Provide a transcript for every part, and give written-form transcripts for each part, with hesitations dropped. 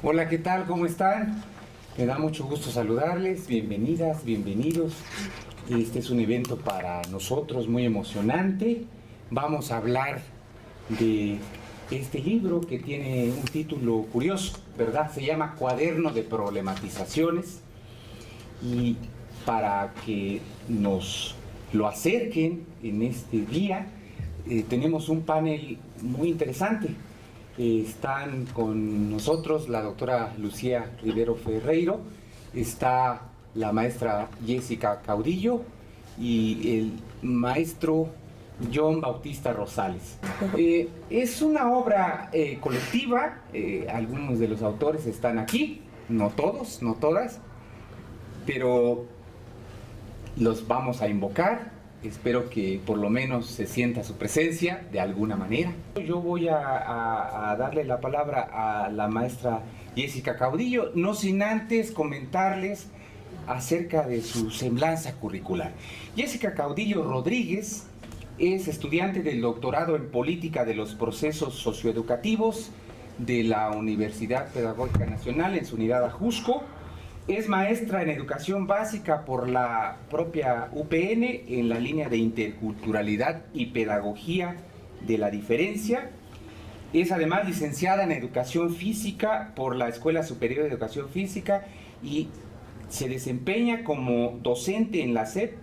Hola, ¿qué tal? ¿Cómo están? Me da mucho gusto saludarles, bienvenidas, bienvenidos. Este es un evento para nosotros muy emocionante. Vamos a hablar de este libro que tiene un título curioso, ¿verdad? Se llama Cuaderno de Problematizaciones. Y para que nos lo acerquen en este día, tenemos un panel muy interesante. Están con nosotros la doctora Lucía Rivero Ferreiro, está la maestra Jessica Caudillo y el maestro John Bautista Rosales. Es una obra colectiva, algunos de los autores están aquí, no todos, no todas, pero los vamos a invocar. Espero que por lo menos se sienta su presencia de alguna manera. Yo voy a darle la palabra a la maestra Jessica Caudillo, no sin antes comentarles acerca de su semblanza curricular. Jessica Caudillo Rodríguez es estudiante del doctorado en Política de los Procesos Socioeducativos de la Universidad Pedagógica Nacional en su unidad Ajusco. Es maestra en Educación Básica por la propia UPN en la línea de Interculturalidad y Pedagogía de la Diferencia. Es además licenciada en Educación Física por la Escuela Superior de Educación Física y se desempeña como docente en la SEP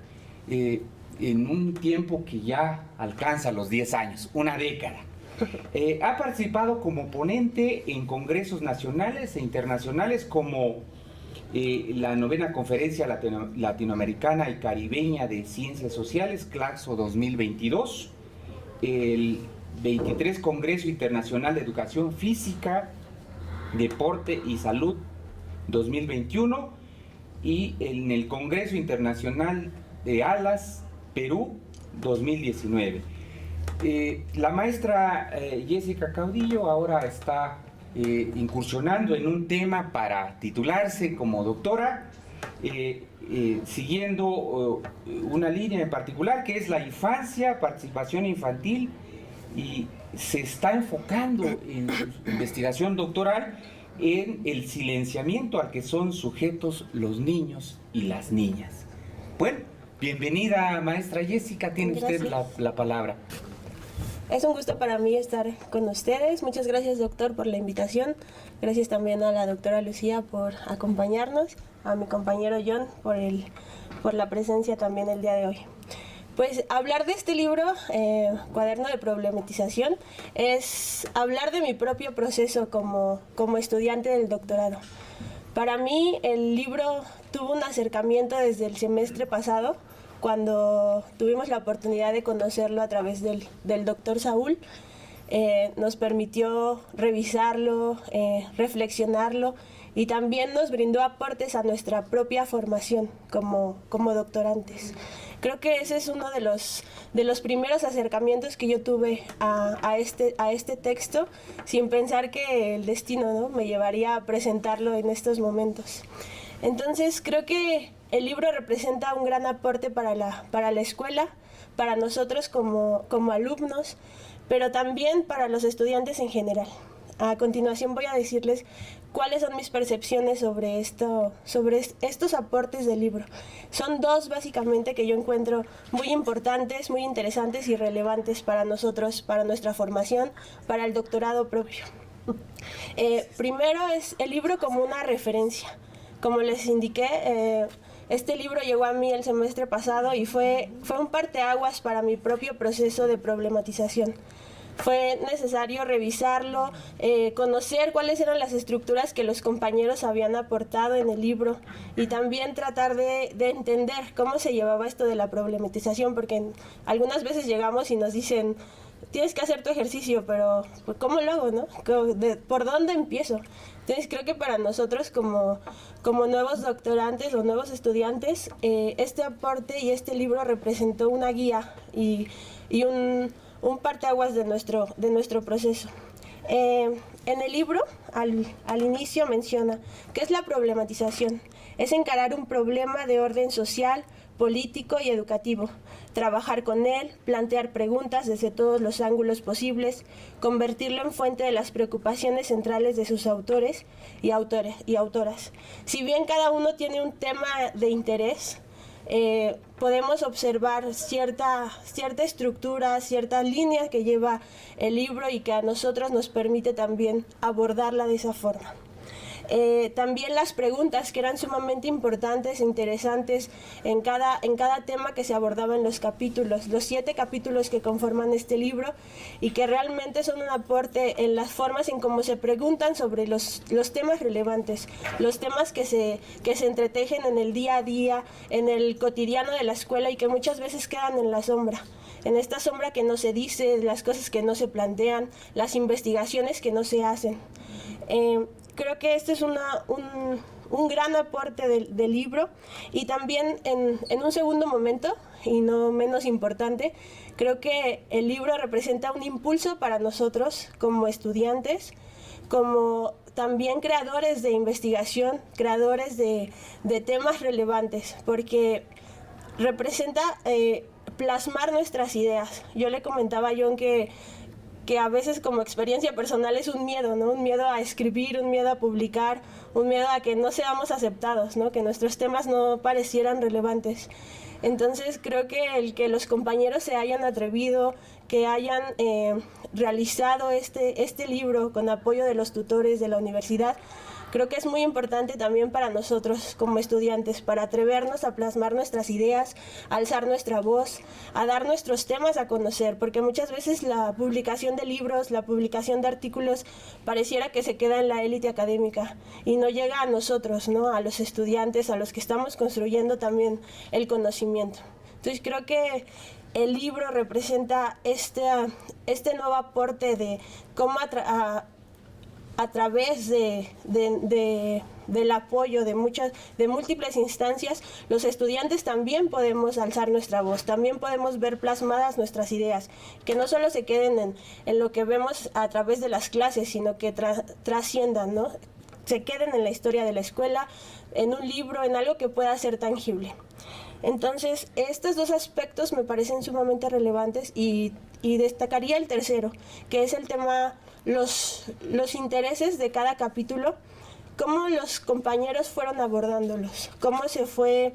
en un tiempo que ya alcanza los 10 años, una década. Ha participado como ponente en congresos nacionales e internacionales como la 9ª Conferencia Latinoamericana y Caribeña de Ciencias Sociales, CLACSO 2022, el 23 Congreso Internacional de Educación Física, Deporte y Salud 2021 y en el Congreso Internacional de ALAS, Perú 2019. La maestra Jessica Caudillo ahora está incursionando en un tema para titularse como doctora, siguiendo una línea en particular que es la infancia, participación infantil, y se está enfocando en su investigación doctoral en el silenciamiento al que son sujetos los niños y las niñas. Bueno, bienvenida maestra Jessica, tiene usted la palabra. Es un gusto para mí estar con ustedes. Muchas gracias, doctor, por la invitación. Gracias también a la doctora Lucía por acompañarnos, a mi compañero John por la presencia también el día de hoy. Pues hablar de este libro, Cuaderno de Problematización, es hablar de mi propio proceso como estudiante del doctorado. Para mí el libro tuvo un acercamiento desde el semestre pasado, cuando tuvimos la oportunidad de conocerlo a través del doctor Saúl. Nos permitió revisarlo, reflexionarlo y también nos brindó aportes a nuestra propia formación como doctorantes. Creo que ese es uno de los primeros acercamientos que yo tuve a este texto, sin pensar que el destino, ¿no?, me llevaría a presentarlo en estos momentos. Entonces creo que el libro representa un gran aporte para la escuela, para nosotros como alumnos, pero también para los estudiantes en general. A continuación voy a decirles cuáles son mis percepciones sobre estos aportes del libro. Son dos básicamente que yo encuentro muy importantes, muy interesantes y relevantes para nosotros, para nuestra formación, para el doctorado propio. Primero es el libro como una referencia. Como les indiqué, este libro llegó a mí el semestre pasado y fue un parteaguas para mi propio proceso de problematización. Fue necesario revisarlo, conocer cuáles eran las estructuras que los compañeros habían aportado en el libro y también tratar de entender cómo se llevaba esto de la problematización, porque algunas veces llegamos y nos dicen: tienes que hacer tu ejercicio, pero ¿cómo lo hago, no? ¿Por dónde empiezo? Entonces creo que para nosotros como nuevos doctorantes o nuevos estudiantes, este aporte y este libro representó una guía y un parteaguas de nuestro proceso. En el libro, al inicio menciona: ¿qué es la problematización? Es encarar un problema de orden social, político y educativo, trabajar con él, plantear preguntas desde todos los ángulos posibles, convertirlo en fuente de las preocupaciones centrales de sus autores y autoras. Si bien cada uno tiene un tema de interés, podemos observar cierta estructura, cierta línea que lleva el libro y que a nosotros nos permite también abordarla de esa forma. También las preguntas que eran sumamente importantes e interesantes en cada tema que se abordaba en los capítulos, los 7 capítulos que conforman este libro y que realmente son un aporte en las formas en cómo se preguntan sobre los temas relevantes, los temas que se entretejen en el día a día, en el cotidiano de la escuela y que muchas veces quedan en la sombra. En esta sombra que no se dice, las cosas que no se plantean, las investigaciones que no se hacen. Creo que este es un gran aporte del libro y también en un segundo momento, y no menos importante, creo que el libro representa un impulso para nosotros como estudiantes, como también creadores de investigación, creadores de temas relevantes, porque representa plasmar nuestras ideas. Yo le comentaba a John que a veces como experiencia personal es un miedo, ¿no? Un miedo a escribir, un miedo a publicar, un miedo a que no seamos aceptados, ¿no? Que nuestros temas no parecieran relevantes. Entonces creo que el que los compañeros se hayan atrevido, que hayan realizado este libro con apoyo de los tutores de la universidad, creo que es muy importante también para nosotros como estudiantes, para atrevernos a plasmar nuestras ideas, a alzar nuestra voz, a dar nuestros temas a conocer, porque muchas veces la publicación de libros, la publicación de artículos, pareciera que se queda en la élite académica y no llega a nosotros, ¿no? A los estudiantes, a los que estamos construyendo también el conocimiento. Entonces creo que el libro representa este nuevo aporte de cómo a través del apoyo de múltiples instancias, los estudiantes también podemos alzar nuestra voz, también podemos ver plasmadas nuestras ideas, que no solo se queden en lo que vemos a través de las clases, sino que trasciendan, ¿no? Se queden en la historia de la escuela, en un libro, en algo que pueda ser tangible. Entonces, estos dos aspectos me parecen sumamente relevantes y destacaría el tercero, que es el tema los intereses de cada capítulo, cómo los compañeros fueron abordándolos, cómo se fue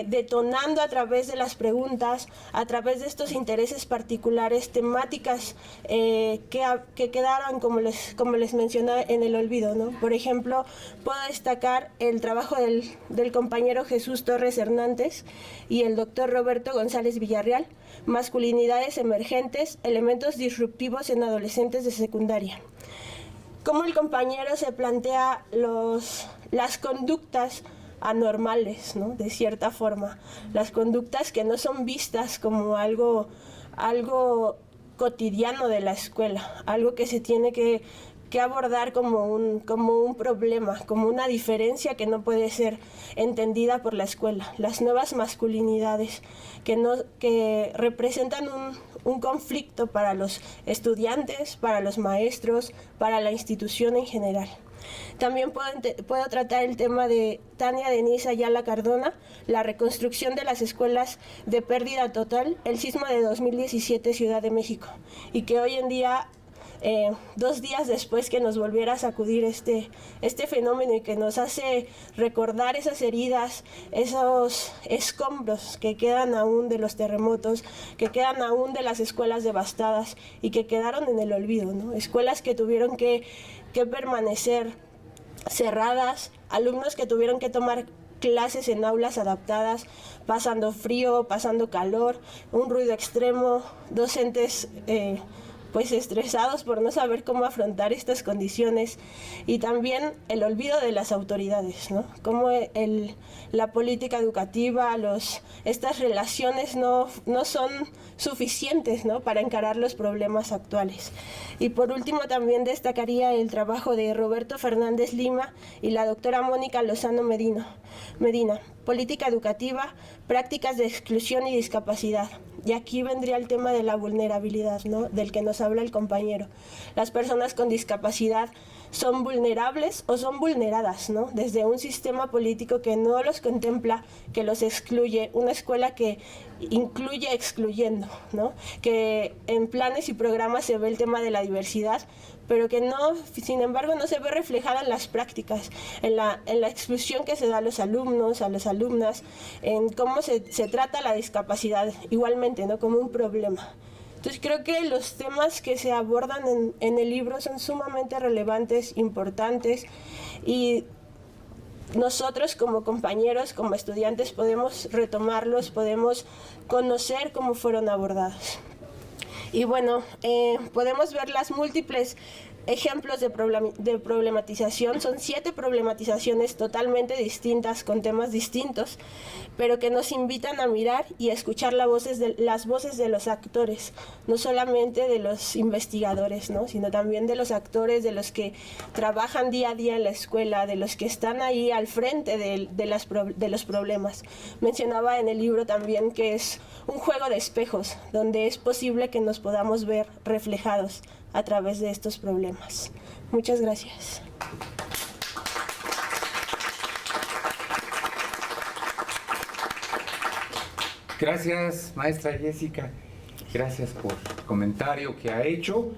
detonando a través de las preguntas, a través de estos intereses particulares, temáticas que quedaron, como les mencioné, en el olvido, ¿no? Por ejemplo, puedo destacar el trabajo del compañero Jesús Torres Hernández y el doctor Roberto González Villarreal, masculinidades emergentes, elementos disruptivos en adolescentes de secundaria. Cómo el compañero se plantea las conductas anormales, ¿no? De cierta forma, las conductas que no son vistas como algo cotidiano de la escuela, algo que se tiene que abordar como un problema, como una diferencia que no puede ser entendida por la escuela. Las nuevas masculinidades que representan un conflicto para los estudiantes, para los maestros, para la institución en general. También puedo tratar el tema de Tania Denise Ayala Cardona, la reconstrucción de las escuelas de pérdida total, el sismo de 2017 Ciudad de México, y que hoy en día 2 días después que nos volviera a sacudir este fenómeno y que nos hace recordar esas heridas, esos escombros que quedan aún de los terremotos, que quedan aún de las escuelas devastadas y que quedaron en el olvido, ¿no? Escuelas que tuvieron que permanecer cerradas, alumnos que tuvieron que tomar clases en aulas adaptadas, pasando frío, pasando calor, un ruido extremo, docentes pues estresados por no saber cómo afrontar estas condiciones, y también el olvido de las autoridades, ¿no? Cómo la política educativa, estas relaciones no son suficientes, ¿no? Para encarar los problemas actuales. Y por último también destacaría el trabajo de Roberto Fernández Lima y la doctora Mónica Lozano Medina, política educativa, prácticas de exclusión y discapacidad. Y aquí vendría el tema de la vulnerabilidad, ¿no? Del que nos habla el compañero. Las personas con discapacidad son vulnerables o son vulneradas, ¿no? Desde un sistema político que no los contempla, que los excluye, una escuela que incluye excluyendo, ¿no? Que en planes y programas se ve el tema de la diversidad, pero que no, sin embargo, no se ve reflejada en las prácticas, en la exclusión que se da a los alumnos, a las alumnas, en cómo se trata la discapacidad, igualmente, ¿no? Como un problema. Entonces creo que los temas que se abordan en el libro son sumamente relevantes, importantes, y nosotros como compañeros, como estudiantes, podemos retomarlos, podemos conocer cómo fueron abordados. Y bueno, podemos ver las múltiples ejemplos de problematización. Son 7 problematizaciones totalmente distintas, con temas distintos, pero que nos invitan a mirar y a escuchar las voces de los actores, no solamente de los investigadores, ¿no? Sino también de los actores, de los que trabajan día a día en la escuela, de los que están ahí al frente de los problemas. Mencionaba en el libro también que es un juego de espejos, donde es posible que nos podamos ver reflejados a través de estos problemas. Muchas gracias. Gracias, maestra Jessica. Gracias por el comentario que ha hecho.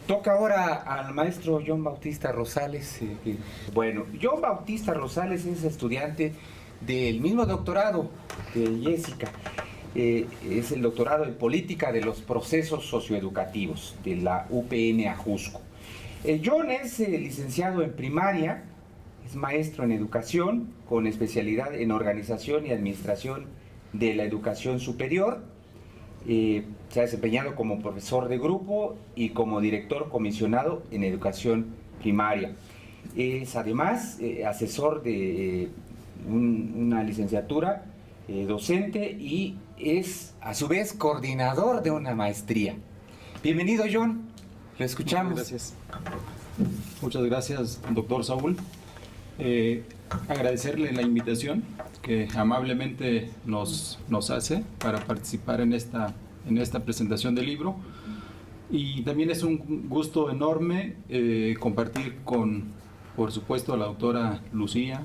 Toca ahora al maestro John Bautista Rosales. Bueno, John Bautista Rosales es estudiante del mismo doctorado de Jessica. Es el doctorado en política de los procesos socioeducativos de la UPN Ajusco. John es licenciado en primaria, es maestro en educación con especialidad en organización y administración de la educación superior. Se ha desempeñado como profesor de grupo y como director comisionado en educación primaria. Es además asesor de una licenciatura docente y es a su vez coordinador de una maestría. Bienvenido, John, lo escuchamos. Muchas gracias, doctor Saúl. Agradecerle la invitación que amablemente nos hace para participar en esta presentación del libro, y también es un gusto enorme compartir con, por supuesto, la doctora Lucía,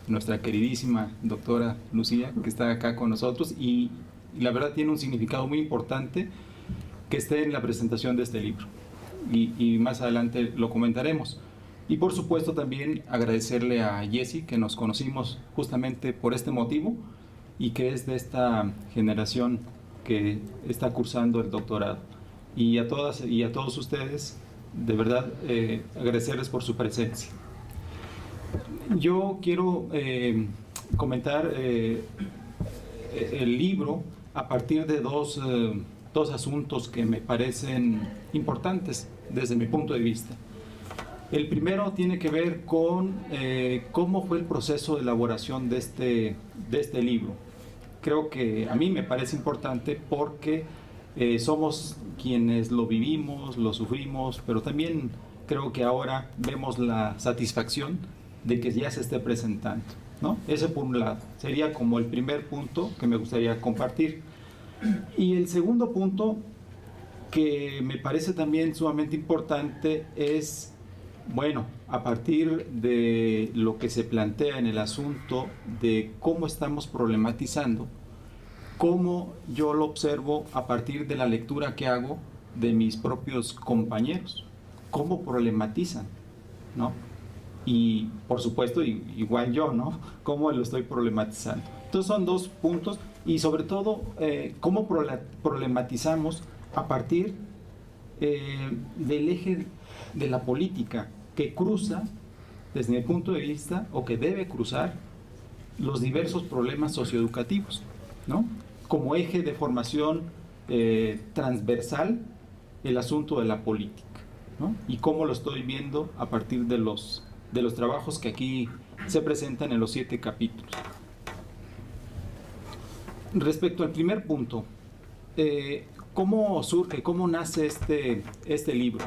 nuestra queridísima doctora Lucía, que está acá con nosotros, y la verdad tiene un significado muy importante que esté en la presentación de este libro, y más adelante lo comentaremos. Y por supuesto también agradecerle a Jessie, que nos conocimos justamente por este motivo y que es de esta generación que está cursando el doctorado. Y a todas y a todos ustedes, de verdad, agradecerles por su presencia. Yo quiero comentar el libro a partir de dos asuntos que me parecen importantes desde mi punto de vista. El primero tiene que ver con cómo fue el proceso de elaboración de este libro. Creo que a mí me parece importante porque somos quienes lo vivimos, lo sufrimos, pero también creo que ahora vemos la satisfacción de que ya se esté presentando, ¿no? Ese por un lado. Sería como el primer punto que me gustaría compartir. Y el segundo punto, que me parece también sumamente importante, es, bueno, a partir de lo que se plantea en el asunto de cómo estamos problematizando, cómo yo lo observo a partir de la lectura que hago de mis propios compañeros, cómo problematizan, ¿no? Y por supuesto, igual yo, ¿no? Cómo lo estoy problematizando. Entonces son dos puntos, y sobre todo, cómo problematizamos a partir del eje de la política, que cruza, desde mi punto de vista, o que debe cruzar los diversos problemas socioeducativos, ¿no? Como eje de formación transversal, el asunto de la política, ¿no? Y cómo lo estoy viendo a partir de los trabajos que aquí se presentan en los 7 capítulos. Respecto al primer punto, ¿cómo surge, cómo nace este libro?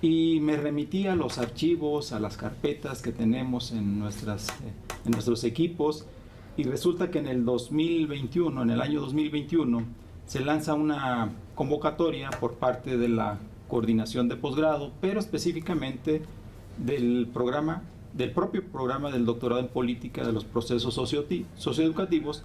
Y me remití a los archivos, a las carpetas que tenemos en nuestros equipos, y resulta que en el año 2021, se lanza una convocatoria por parte de la coordinación de posgrado, pero específicamente del propio programa del doctorado en política de los procesos socioeducativos,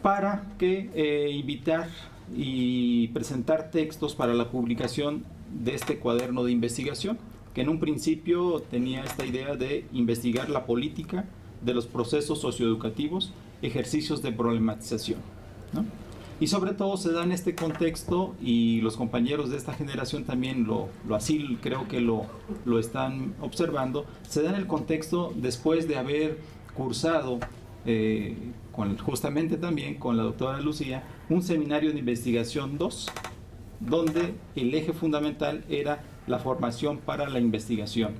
para que invitar y presentar textos para la publicación de este cuaderno de investigación, que en un principio tenía esta idea de investigar la política de los procesos socioeducativos, ejercicios de problematización, ¿no? Y sobre todo se da en este contexto, y los compañeros de esta generación también así creo que lo están observando, se da en el contexto después de haber cursado justamente también con la doctora Lucía un seminario de investigación 2, donde el eje fundamental era la formación para la investigación,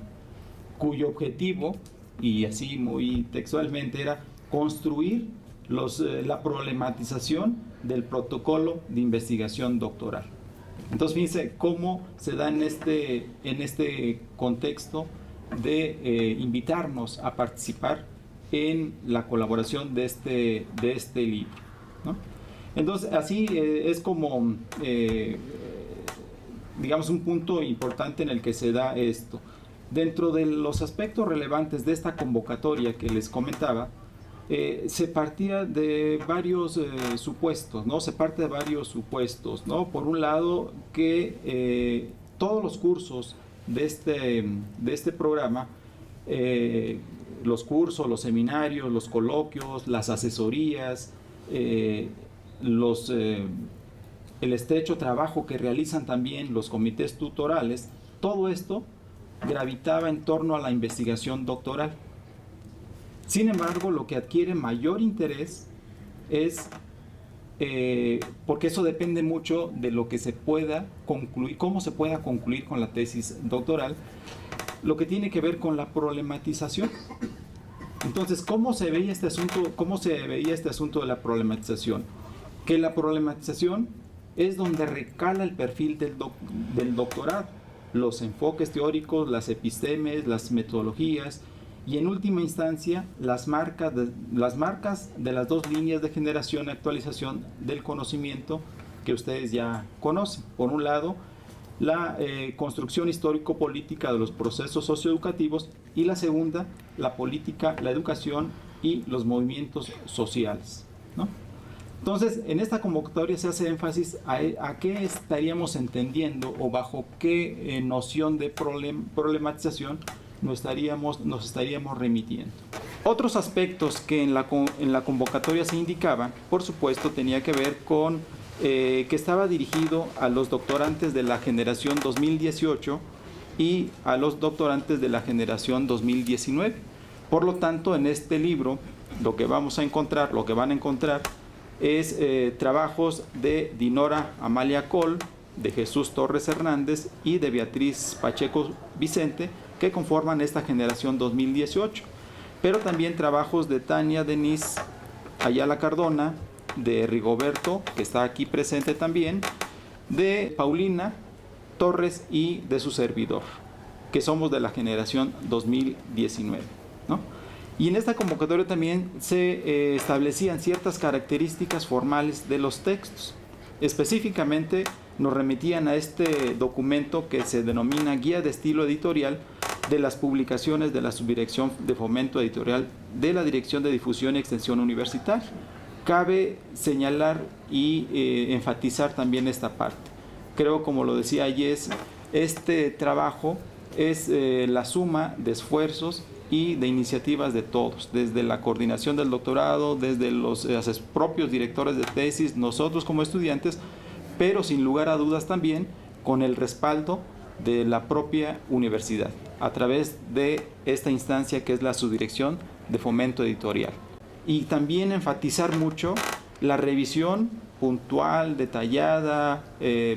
cuyo objetivo, y así muy textualmente, era construir la problematización del protocolo de investigación doctoral. Entonces fíjense cómo se da en este contexto de invitarnos a participar en la colaboración de este libro, ¿no? Entonces así es como digamos un punto importante en el que se da esto. Dentro de los aspectos relevantes de esta convocatoria que les comentaba, se partía de varios supuestos, ¿no? Se parte de varios supuestos, ¿no? Por un lado, que todos los cursos de este programa, los cursos, los seminarios, los coloquios, las asesorías, el estrecho trabajo que realizan también los comités tutorales, todo esto gravitaba en torno a la investigación doctoral. Sin embargo, lo que adquiere mayor interés es, porque eso depende mucho de lo que se pueda concluir, cómo se pueda concluir con la tesis doctoral, lo que tiene que ver con la problematización. Entonces, ¿cómo se veía este asunto de la problematización? Que la problematización es donde recala el perfil del doctorado, los enfoques teóricos, las epistemes, las metodologías, y en última instancia las marcas de las dos líneas de generación y actualización del conocimiento que ustedes ya conocen. Por un lado, la construcción histórico-política de los procesos socioeducativos, y la segunda, la política, la educación y los movimientos sociales, ¿no? Entonces, en esta convocatoria se hace énfasis a qué estaríamos entendiendo o bajo qué noción de problematización nos estaríamos remitiendo. Otros aspectos que en la convocatoria se indicaban, por supuesto, tenía que ver con que estaba dirigido a los doctorantes de la generación 2018 y a los doctorantes de la generación 2019. Por lo tanto, en este libro lo que van a encontrar es trabajos de Dinora Amalia Coll, de Jesús Torres Hernández y de Beatriz Pacheco Vicente, que conforman esta generación 2018, pero también trabajos de Tania Denise Ayala Cardona, de Rigoberto, que está aquí presente también, de Paulina Torres y de su servidor, que somos de la generación 2019, ¿no? Y en esta convocatoria también se establecían ciertas características formales de los textos. Específicamente nos remitían a este documento que se denomina Guía de Estilo Editorial de las publicaciones de la Subdirección de Fomento Editorial de la Dirección de Difusión y Extensión Universitaria. Cabe señalar y enfatizar también esta parte. Creo, como lo decía Yes, este trabajo es la suma de esfuerzos y de iniciativas de todos, desde la coordinación del doctorado, desde los propios directores de tesis, nosotros como estudiantes, pero sin lugar a dudas también con el respaldo de la propia universidad, a través de esta instancia que es la Subdirección de Fomento Editorial. Y también enfatizar mucho la revisión puntual, detallada,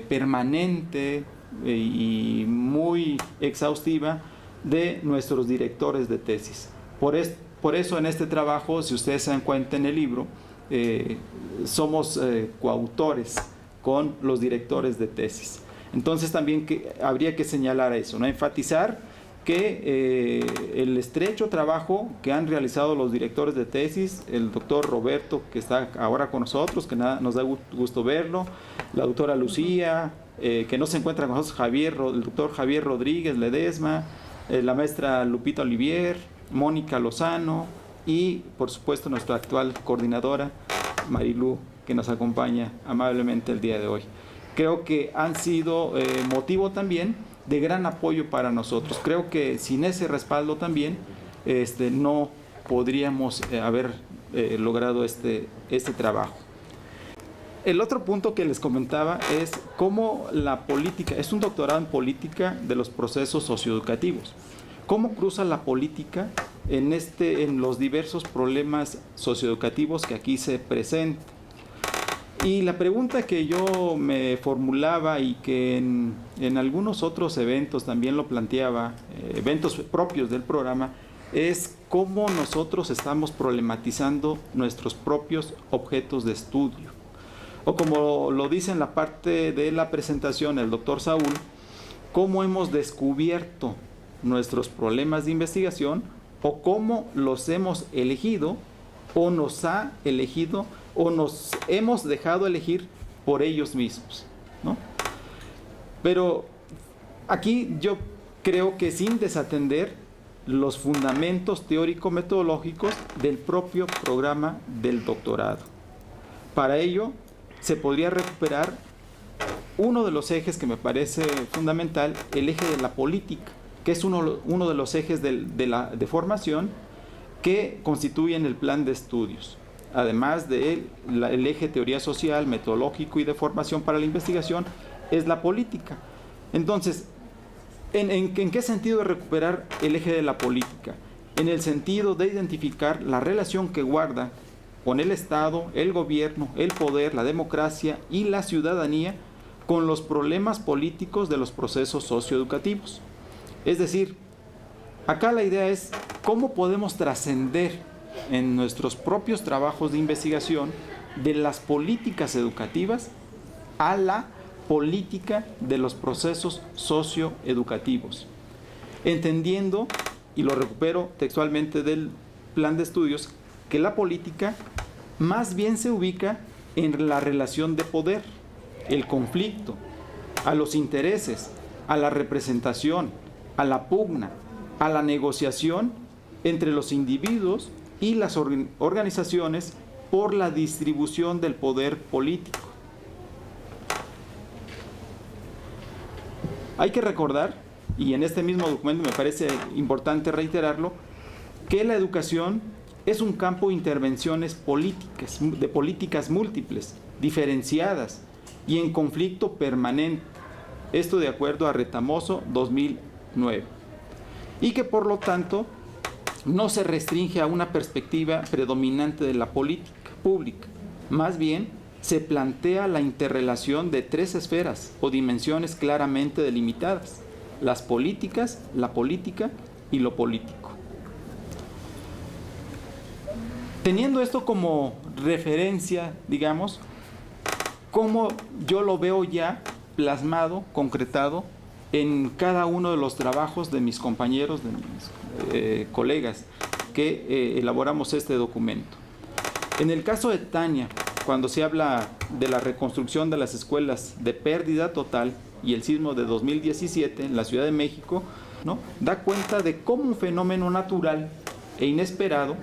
permanente y muy exhaustiva de nuestros directores de tesis. Por eso en este trabajo, si ustedes se dan cuenta en el libro, somos coautores con los directores de tesis. Entonces también habría que señalar eso, ¿no? Enfatizar que el estrecho trabajo que han realizado los directores de tesis, el doctor Roberto, que está ahora con nosotros, que nos da gusto verlo, la doctora Lucía, que no se encuentra con nosotros, el doctor Javier Rodríguez Ledesma, la maestra Lupita Olivier, Mónica Lozano y, por supuesto, nuestra actual coordinadora, Marilú, que nos acompaña amablemente el día de hoy. Creo que han sido motivo también de gran apoyo para nosotros. Creo que sin ese respaldo también no podríamos haber logrado este trabajo. El otro punto que les comentaba es cómo la política, es un doctorado en política de los procesos socioeducativos. ¿Cómo cruza la política en los diversos problemas socioeducativos que aquí se presentan? Y la pregunta que yo me formulaba y que en algunos otros eventos también lo planteaba, eventos propios del programa, es cómo nosotros estamos problematizando nuestros propios objetos de estudio. O como lo dice en la parte de la presentación el doctor Saúl, cómo hemos descubierto nuestros problemas de investigación o cómo los hemos elegido o nos ha elegido o nos hemos dejado elegir por ellos mismos, ¿no? Pero aquí yo creo que sin desatender los fundamentos teórico-metodológicos del propio programa del doctorado. Para ello se podría recuperar uno de los ejes que me parece fundamental, el eje de la política, que es uno de los ejes de formación que constituyen el plan de estudios. Además del eje teoría social, metodológico y de formación para la investigación, es la política. Entonces, ¿en qué sentido recuperar el eje de la política? En el sentido de identificar la relación que guarda con el Estado, el gobierno, el poder, la democracia y la ciudadanía con los problemas políticos de los procesos socioeducativos. Es decir, acá la idea es cómo podemos trascender en nuestros propios trabajos de investigación de las políticas educativas a la política de los procesos socioeducativos, entendiendo, y lo recupero textualmente del plan de estudios, que la política más bien se ubica en la relación de poder, el conflicto, a los intereses, a la representación, a la pugna, a la negociación entre los individuos y las organizaciones por la distribución del poder político. Hay que recordar, y en este mismo documento me parece importante reiterarlo, que la educación es un campo de intervenciones políticas, de políticas múltiples, diferenciadas y en conflicto permanente. Esto de acuerdo a Retamoso 2009. Y que por lo tanto no se restringe a una perspectiva predominante de la política pública. Más bien, se plantea la interrelación de tres esferas o dimensiones claramente delimitadas: las políticas, la política y lo político. Teniendo esto como referencia, digamos, cómo yo lo veo ya plasmado, concretado en cada uno de los trabajos de mis compañeros, de mis colegas que elaboramos este documento. En el caso de Tania, cuando se habla de la reconstrucción de las escuelas de pérdida total y el sismo de 2017 en la Ciudad de México, ¿no?, da cuenta de cómo un fenómeno natural e inesperado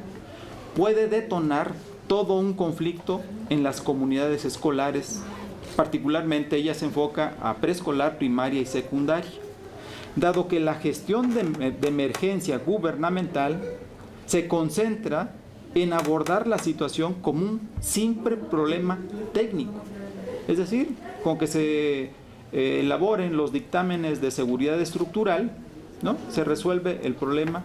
puede detonar todo un conflicto en las comunidades escolares. Particularmente ella se enfoca a preescolar, primaria y secundaria, dado que la gestión de emergencia gubernamental se concentra en abordar la situación como un simple problema técnico. Es decir, con que se elaboren los dictámenes de seguridad estructural, ¿no?, se resuelve el problema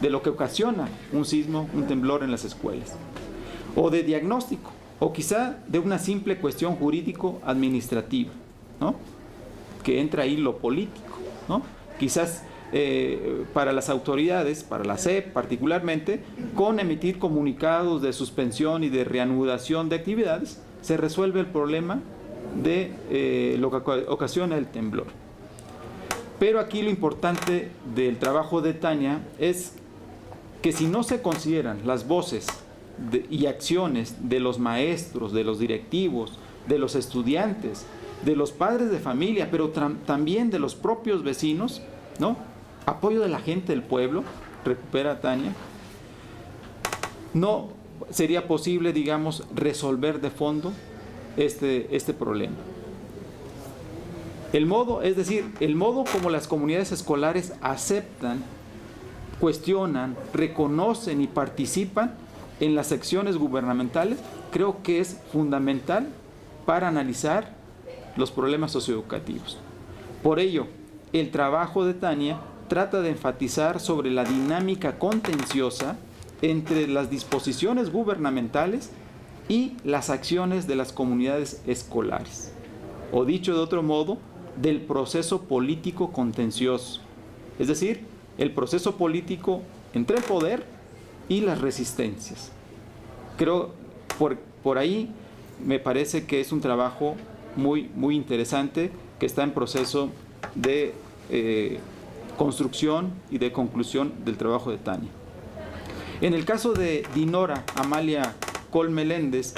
de lo que ocasiona un sismo, un temblor en las escuelas, o de diagnóstico, o quizá de una simple cuestión jurídico-administrativa, ¿no?, que entra ahí lo político, ¿no? Quizás para las autoridades, para la SEP particularmente, con emitir comunicados de suspensión y de reanudación de actividades, se resuelve el problema de lo que ocasiona el temblor. Pero aquí lo importante del trabajo de Tania es que si no se consideran las voces y acciones de los maestros, de los directivos, de los estudiantes, de los padres de familia, pero también de los propios vecinos, ¿no?, apoyo de la gente del pueblo, recupera Tania, no sería posible, digamos, resolver de fondo este problema. El modo, es decir, el modo como las comunidades escolares aceptan, cuestionan, reconocen y participan en las acciones gubernamentales, creo que es fundamental para analizar los problemas socioeducativos. Por ello, el trabajo de Tania trata de enfatizar sobre la dinámica contenciosa entre las disposiciones gubernamentales y las acciones de las comunidades escolares, o dicho de otro modo, del proceso político contencioso, es decir, el proceso político entre el poder y las resistencias. Creo, por ahí me parece que es un trabajo muy interesante que está en proceso de construcción y de conclusión del trabajo de Tania. En el caso de Dinora Amalia Col Meléndez,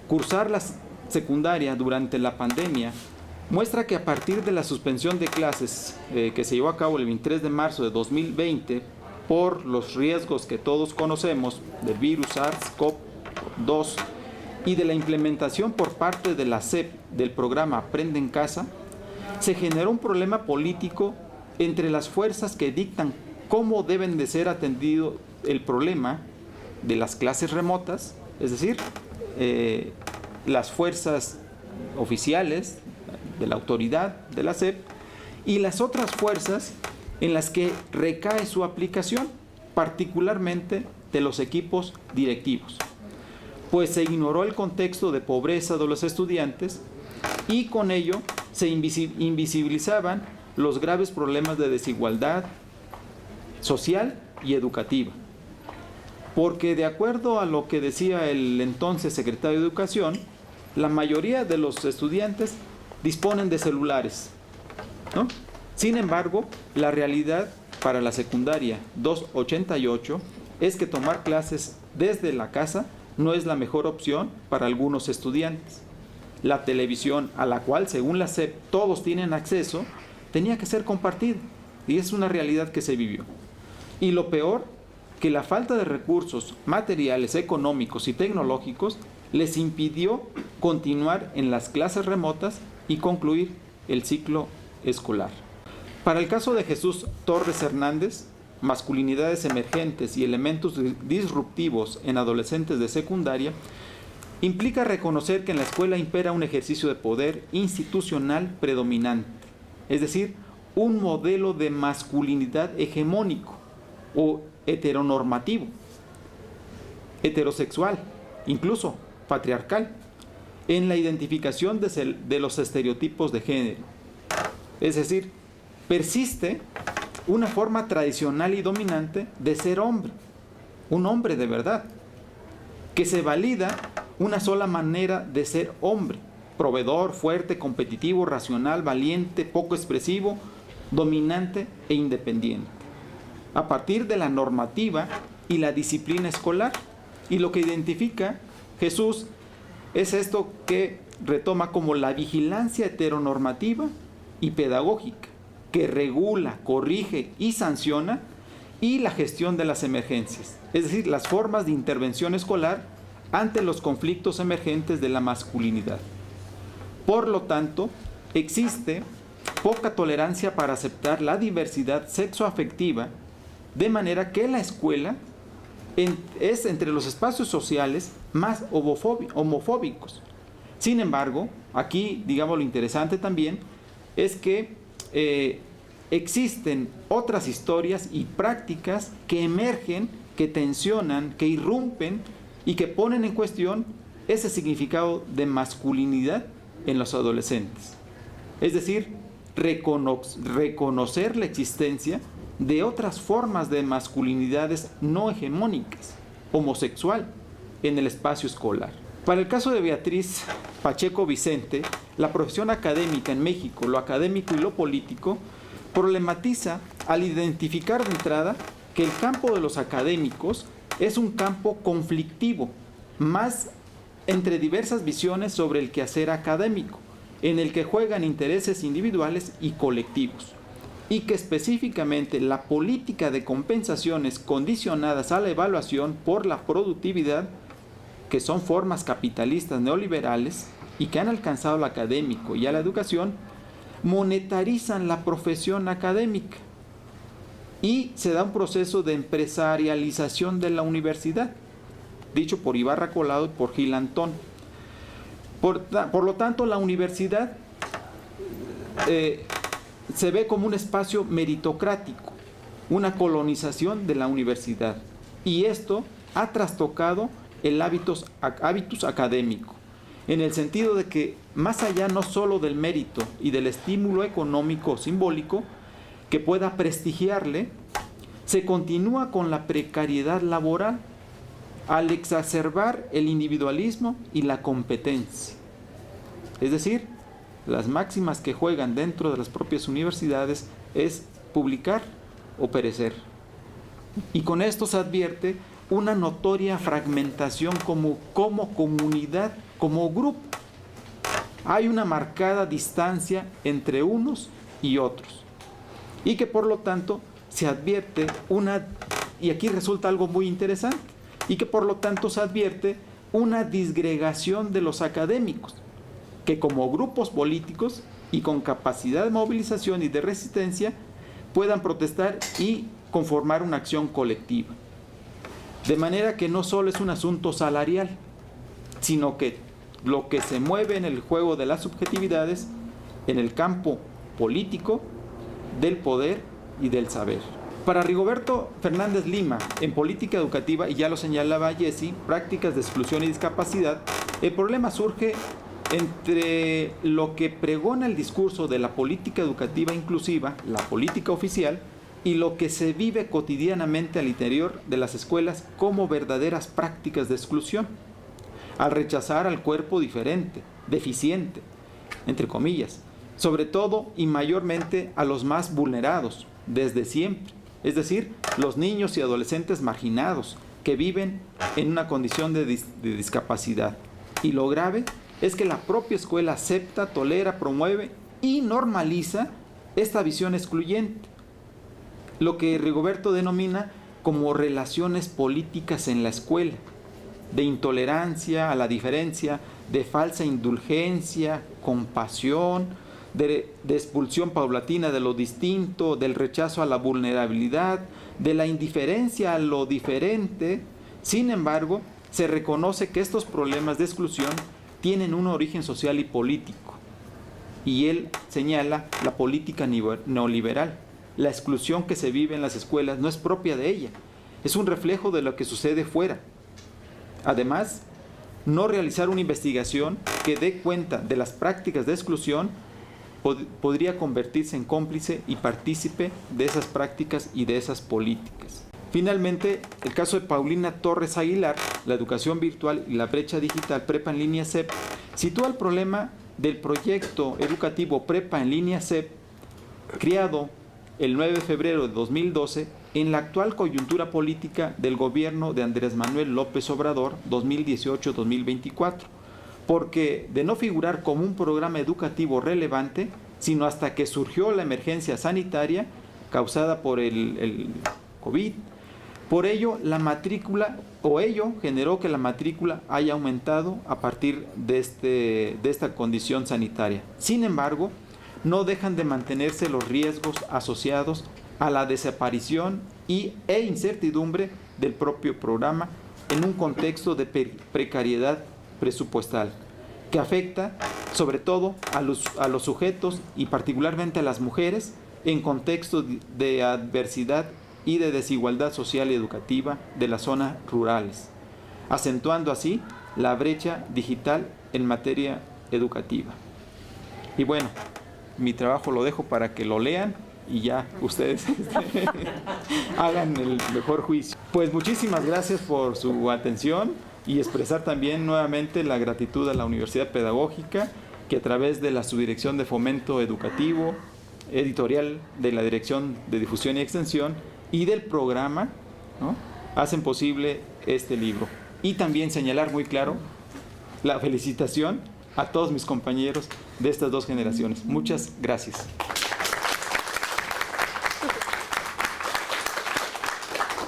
cursar la secundaria durante la pandemia muestra que a partir de la suspensión de clases que se llevó a cabo el 23 de marzo de 2020 por los riesgos que todos conocemos del virus SARS-CoV-2 y de la implementación por parte de la SEP del programa Aprende en Casa, se generó un problema político entre las fuerzas que dictan cómo deben de ser atendido el problema de las clases remotas, es decir, las fuerzas oficiales de la autoridad de la SEP y las otras fuerzas en las que recae su aplicación, particularmente de los equipos directivos, pues se ignoró el contexto de pobreza de los estudiantes y con ello se invisibilizaban los graves problemas de desigualdad social y educativa. Porque de acuerdo a lo que decía el entonces secretario de Educación, la mayoría de los estudiantes disponen de celulares, ¿no? Sin embargo, la realidad para la secundaria 288 es que tomar clases desde la casa no es la mejor opción para algunos estudiantes. La televisión, a la cual según la SEP todos tienen acceso, tenía que ser compartida y es una realidad que se vivió. Y lo peor, que la falta de recursos materiales, económicos y tecnológicos les impidió continuar en las clases remotas y concluir el ciclo escolar. Para el caso de Jesús Torres Hernández, masculinidades emergentes y elementos disruptivos en adolescentes de secundaria, implica reconocer que en la escuela impera un ejercicio de poder institucional predominante, es decir, un modelo de masculinidad hegemónico o heteronormativo, heterosexual, incluso patriarcal, en la identificación de los estereotipos de género. Es decir, persiste una forma tradicional y dominante de ser hombre, un hombre de verdad, que se valida una sola manera de ser hombre: proveedor, fuerte, competitivo, racional, valiente, poco expresivo, dominante e independiente, a partir de la normativa y la disciplina escolar. Y lo que identifica Jesús es esto que retoma como la vigilancia heteronormativa y pedagógica, que regula, corrige y sanciona, y la gestión de las emergencias, es decir, las formas de intervención escolar ante los conflictos emergentes de la masculinidad. Por lo tanto, existe poca tolerancia para aceptar la diversidad sexoafectiva, de manera que la escuela es entre los espacios sociales más homofóbicos. Sin embargo, aquí, digamos, lo interesante también es que existen otras historias y prácticas que emergen, que tensionan, que irrumpen y que ponen en cuestión ese significado de masculinidad en los adolescentes. Es decir, reconocer la existencia de otras formas de masculinidades no hegemónicas, homosexual, en el espacio escolar. Para el caso de Beatriz Pacheco Vicente, la profesión académica en México, lo académico y lo político, problematiza al identificar de entrada que el campo de los académicos es un campo conflictivo, más entre diversas visiones sobre el quehacer académico, en el que juegan intereses individuales y colectivos. y que específicamente la política de compensaciones condicionadas a la evaluación por la productividad, que son formas capitalistas neoliberales y que han alcanzado al académico y a la educación, monetarizan la profesión académica y se da un proceso de empresarialización de la universidad, dicho por Ibarra Colado y por Gil Antón. Por lo tanto, la universidad se ve como un espacio meritocrático, una colonización de la universidad, y esto ha trastocado el hábitus académico, en el sentido de que más allá no solo del mérito y del estímulo económico simbólico que pueda prestigiarle, se continúa con la precariedad laboral al exacerbar el individualismo y la competencia. Es decir, las máximas que juegan dentro de las propias universidades es publicar o perecer. Y con esto se advierte una notoria fragmentación como comunidad, como grupo. Hay una marcada distancia entre unos y otros. Y que por lo tanto se advierte y aquí resulta algo muy interesante, y que por lo tanto se advierte una disgregación de los académicos, que como grupos políticos y con capacidad de movilización y de resistencia puedan protestar y conformar una acción colectiva. De manera que no solo es un asunto salarial, sino que lo que se mueve en el juego de las subjetividades, en el campo político, del poder y del saber. Para Rigoberto Fernández Lima, en política educativa, y ya lo señalaba Jessy, prácticas de exclusión y discapacidad, el problema surge entre lo que pregona el discurso de la política educativa inclusiva, la política oficial, y lo que se vive cotidianamente al interior de las escuelas como verdaderas prácticas de exclusión, al rechazar al cuerpo diferente, deficiente, entre comillas, sobre todo y mayormente a los más vulnerados, desde siempre, es decir, los niños y adolescentes marginados que viven en una condición de discapacidad. Y lo grave es que la propia escuela acepta, tolera, promueve y normaliza esta visión excluyente, lo que Rigoberto denomina como relaciones políticas en la escuela, de intolerancia a la diferencia, de falsa indulgencia, compasión, de expulsión paulatina de lo distinto, del rechazo a la vulnerabilidad, de la indiferencia a lo diferente. Sin embargo, se reconoce que estos problemas de exclusión tienen un origen social y político, y él señala la política neoliberal. La exclusión que se vive en las escuelas no es propia de ella, es un reflejo de lo que sucede fuera. Además, no realizar una investigación que dé cuenta de las prácticas de exclusión podría convertirse en cómplice y partícipe de esas prácticas y de esas políticas. Finalmente, el caso de Paulina Torres Aguilar, la educación virtual y la brecha digital Prepa en línea CEP, sitúa el problema del proyecto educativo Prepa en línea CEP, creado el 9 de febrero de 2012, en la actual coyuntura política del gobierno de Andrés Manuel López Obrador 2018-2024, porque de no figurar como un programa educativo relevante, sino hasta que surgió la emergencia sanitaria causada por el COVID, por ello ello generó que la matrícula haya aumentado a partir de esta condición sanitaria. Sin embargo, no dejan de mantenerse los riesgos asociados a la desaparición e incertidumbre del propio programa en un contexto de precariedad presupuestal, que afecta sobre todo a los sujetos y particularmente a las mujeres en contextos de adversidad y de desigualdad social y educativa de las zonas rurales, acentuando así la brecha digital en materia educativa. Y bueno, mi trabajo lo dejo para que lo lean y ya ustedes hagan el mejor juicio. Pues muchísimas gracias por su atención y expresar también nuevamente la gratitud a la Universidad Pedagógica, que a través de la Subdirección de Fomento Educativo, editorial de la Dirección de Difusión y Extensión y del programa, ¿no?, hacen posible este libro. Y también señalar muy claro la felicitación a todos mis compañeros de estas dos generaciones. Muchas gracias.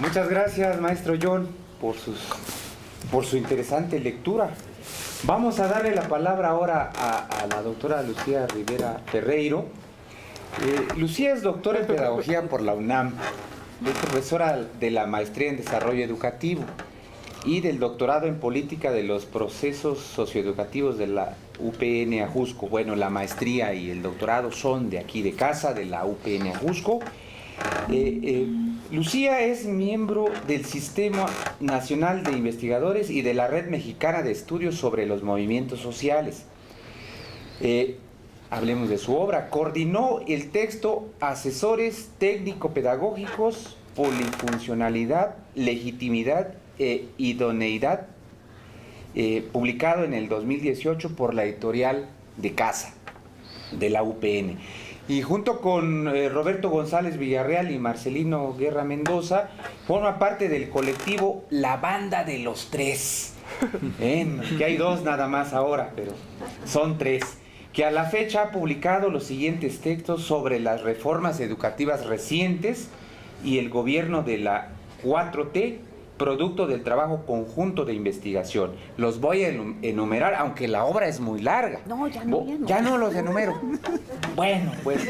Muchas gracias, maestro John, por su interesante lectura. Vamos a darle la palabra ahora a la doctora Lucía Rivera Ferreiro. Lucía es doctora en Pedagogía por la UNAM, es profesora de la Maestría en Desarrollo Educativo y del doctorado en Política de los Procesos Socioeducativos de la UPN Ajusco. Bueno, la maestría y el doctorado son de aquí de casa, de la UPN Ajusco. Lucía es miembro del Sistema Nacional de Investigadores y de la Red Mexicana de Estudios sobre los Movimientos Sociales. Hablemos de su obra. Coordinó el texto Asesores Técnico-Pedagógicos, Polifuncionalidad, Legitimidad e Idoneidad, publicado en el 2018 por la editorial de Casa, de la UPN. Y junto con Roberto González Villarreal y Marcelino Guerra Mendoza, forma parte del colectivo La Banda de los Tres. Que hay dos nada más ahora, pero son tres. Que a la fecha ha publicado los siguientes textos sobre las reformas educativas recientes y el gobierno de la 4T, producto del trabajo conjunto de investigación. Los voy a enumerar, aunque la obra es muy larga. No, ya no. Ya no los enumero. Bueno, pues.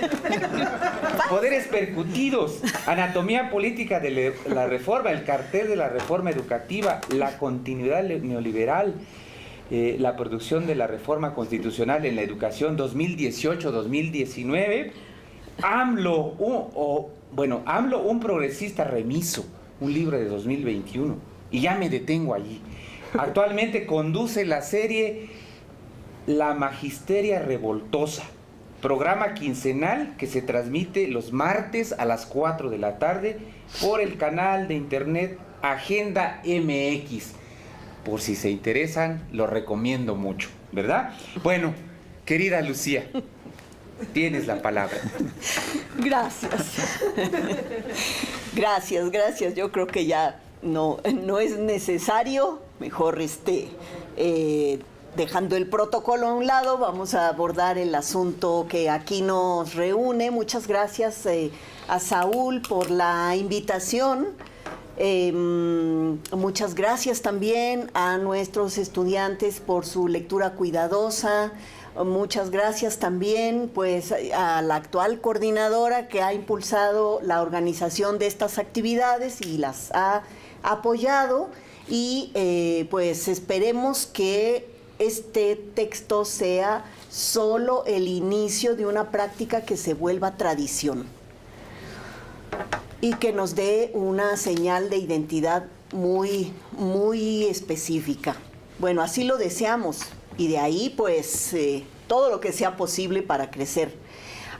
Poderes percutidos, anatomía política de la reforma, el cartel de la reforma educativa, la continuidad neoliberal, la producción de la reforma constitucional en la educación 2018-2019, AMLO, un progresista remiso, un libro de 2021, y ya me detengo allí. Actualmente conduce la serie La Magisteria Revoltosa, programa quincenal que se transmite los martes a las 4 de la tarde por el canal de internet Agenda MX. Por si se interesan, lo recomiendo mucho, ¿verdad? Bueno, querida Lucía, tienes la palabra. Gracias. Gracias. Yo creo que ya no es necesario. Mejor dejando el protocolo a un lado, vamos a abordar el asunto que aquí nos reúne. Muchas gracias a Saúl por la invitación. Muchas gracias también a nuestros estudiantes por su lectura cuidadosa. Muchas gracias también pues a la actual coordinadora que ha impulsado la organización de estas actividades y las ha apoyado, y pues esperemos que este texto sea solo el inicio de una práctica que se vuelva tradición y que nos dé una señal de identidad muy, muy específica. Bueno, así lo deseamos, y de ahí pues todo lo que sea posible para crecer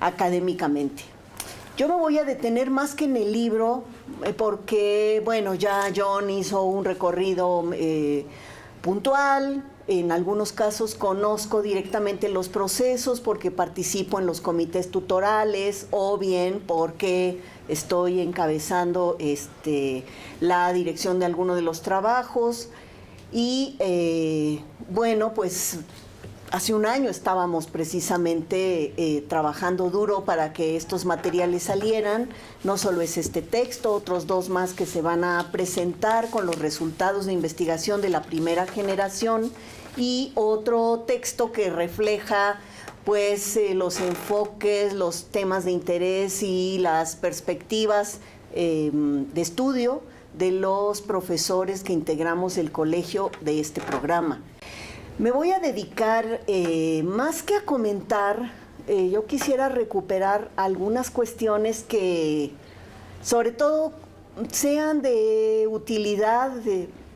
académicamente. Yo me voy a detener más que en el libro porque, bueno, ya John hizo un recorrido puntual. En algunos casos conozco directamente los procesos porque participo en los comités tutorales, o bien porque estoy encabezando la dirección de alguno de los trabajos. Y bueno, pues hace un año estábamos precisamente trabajando duro para que estos materiales salieran. No solo es este texto, otros dos más que se van a presentar con los resultados de investigación de la primera generación, y otro texto que refleja pues los enfoques, los temas de interés y las perspectivas de estudio de los profesores que integramos el colegio de este programa. Me voy a dedicar, más que a comentar, yo quisiera recuperar algunas cuestiones que, sobre todo, sean de utilidad,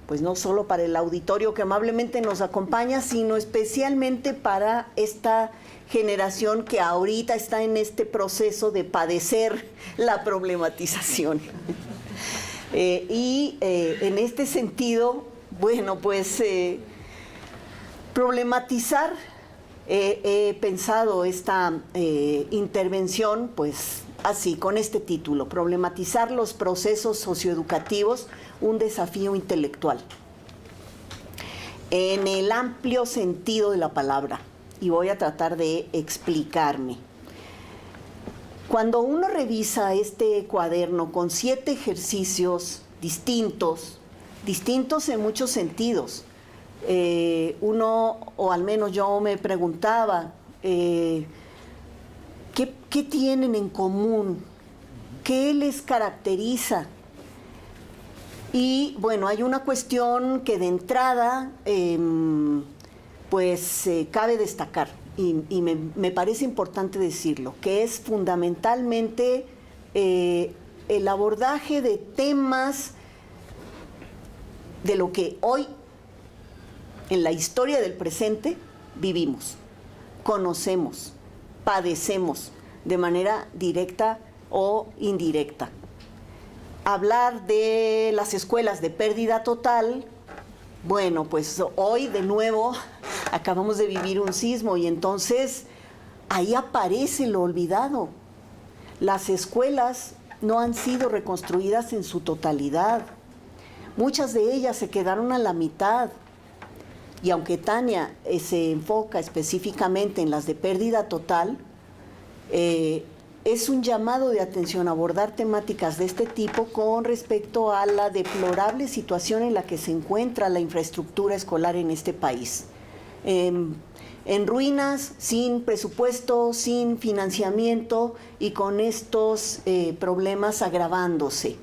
pues no solo para el auditorio que amablemente nos acompaña, sino especialmente para esta generación que ahorita está en este proceso de padecer la problematización. En este sentido, bueno, pues problematizar, he pensado esta intervención pues así, con este título: problematizar los procesos socioeducativos, un desafío intelectual, en el amplio sentido de la palabra, y voy a tratar de explicarme. Cuando uno revisa este cuaderno con 7 ejercicios distintos en muchos sentidos. Uno, o al menos yo me preguntaba, ¿qué tienen en común? ¿Qué les caracteriza? Y bueno, hay una cuestión que de entrada cabe destacar, y me parece importante decirlo, que es fundamentalmente el abordaje de temas de lo que hoy, en la historia del presente, vivimos, conocemos, padecemos de manera directa o indirecta. Hablar de las escuelas de pérdida total, bueno, pues hoy de nuevo acabamos de vivir un sismo y entonces ahí aparece lo olvidado. Las escuelas no han sido reconstruidas en su totalidad. Muchas de ellas se quedaron a la mitad. Y aunque Tania se enfoca específicamente en las de pérdida total, es un llamado de atención a abordar temáticas de este tipo con respecto a la deplorable situación en la que se encuentra la infraestructura escolar en este país. En ruinas, sin presupuesto, sin financiamiento y con estos problemas agravándose.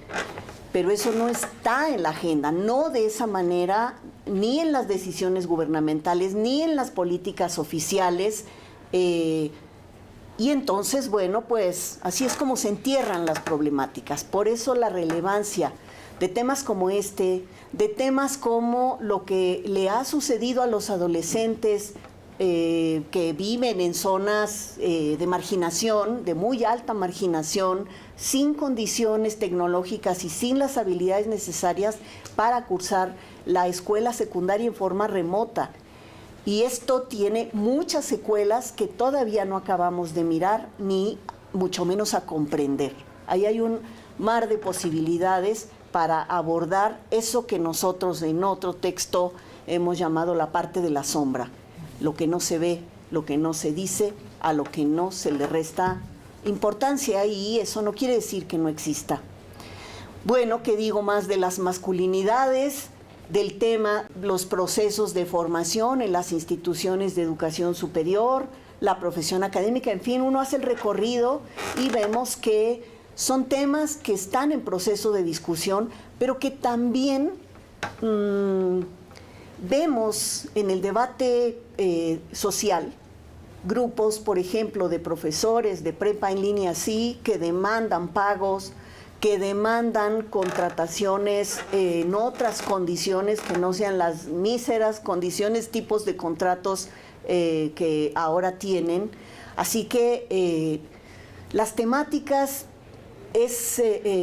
Pero eso no está en la agenda, no de esa manera, ni en las decisiones gubernamentales, ni en las políticas oficiales. Y entonces, bueno, pues así es como se entierran las problemáticas. Por eso la relevancia de temas como este, de temas como lo que le ha sucedido a los adolescentes que viven en zonas de marginación, de muy alta marginación, sin condiciones tecnológicas y sin las habilidades necesarias para cursar la escuela secundaria en forma remota. Y esto tiene muchas secuelas que todavía no acabamos de mirar, ni mucho menos a comprender. Ahí hay un mar de posibilidades para abordar eso que nosotros en otro texto hemos llamado la parte de la sombra. Lo que no se ve, lo que no se dice, a lo que no se le resta importancia, y eso no quiere decir que no exista. Bueno, ¿qué digo más de las masculinidades? Del tema, los procesos de formación en las instituciones de educación superior, la profesión académica, en fin, uno hace el recorrido y vemos que son temas que están en proceso de discusión, pero que también vemos en el debate social grupos, por ejemplo, de profesores de prepa en línea, sí, que demandan pagos, que demandan contrataciones en otras condiciones que no sean las míseras condiciones, tipos de contratos que ahora tienen. Así que las temáticas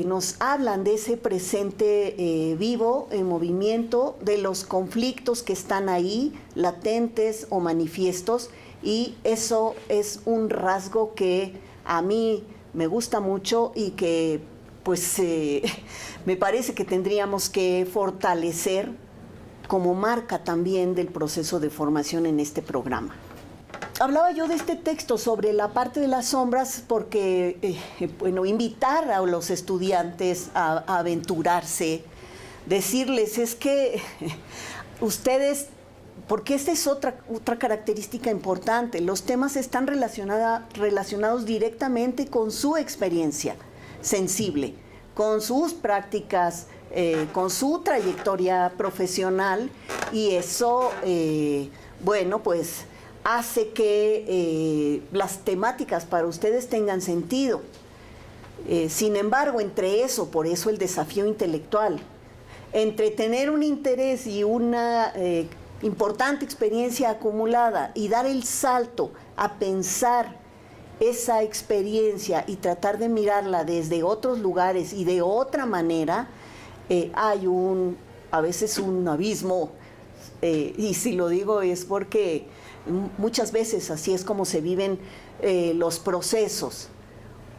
nos hablan de ese presente vivo, en movimiento, de los conflictos que están ahí, latentes o manifiestos, y eso es un rasgo que a mí me gusta mucho y que pues me parece que tendríamos que fortalecer como marca también del proceso de formación en este programa. Hablaba yo de este texto sobre la parte de las sombras porque, invitar a los estudiantes a aventurarse, decirles, es que ustedes, porque esta es otra característica importante, los temas están relacionados directamente con su experiencia sensible, con sus prácticas, con su trayectoria profesional, y eso, pues hace que las temáticas para ustedes tengan sentido. Sin embargo, entre eso, por eso el desafío intelectual, entre tener un interés y una importante experiencia acumulada y dar el salto a pensar esa experiencia y tratar de mirarla desde otros lugares y de otra manera, hay a veces un abismo, y si lo digo es porque muchas veces así es como se viven los procesos.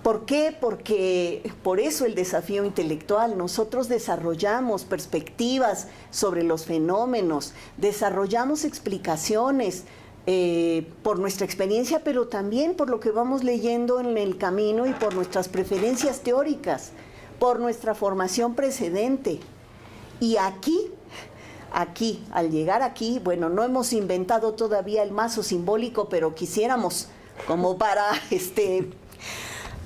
¿Por qué? Porque por eso el desafío intelectual. Nosotros desarrollamos perspectivas sobre los fenómenos, desarrollamos explicaciones por nuestra experiencia, pero también por lo que vamos leyendo en el camino y por nuestras preferencias teóricas. por nuestra formación precedente. Y aquí, al llegar aquí, bueno, no hemos inventado todavía el mazo simbólico, pero quisiéramos, como para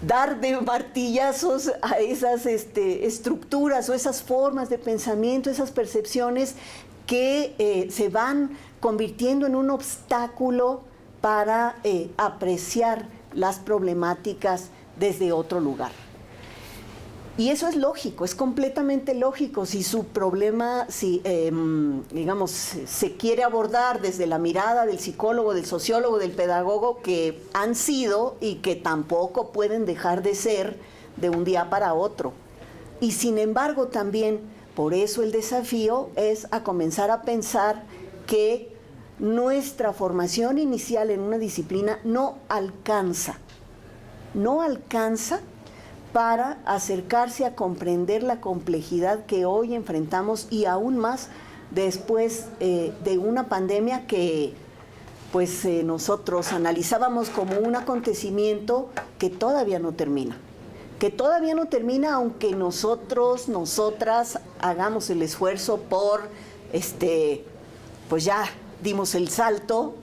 dar de martillazos a esas estructuras o esas formas de pensamiento, esas percepciones que se van convirtiendo en un obstáculo para apreciar las problemáticas desde otro lugar. Y eso es lógico, es completamente lógico. Si su problema, digamos, se quiere abordar desde la mirada del psicólogo, del sociólogo, del pedagogo, que han sido y que tampoco pueden dejar de ser de un día para otro. Y sin embargo también, por eso el desafío es a comenzar a pensar que nuestra formación inicial en una disciplina no alcanza para acercarse a comprender la complejidad que hoy enfrentamos, y aún más después de una pandemia que pues nosotros analizábamos como un acontecimiento que todavía no termina. Aunque nosotras hagamos el esfuerzo por, pues ya dimos el salto,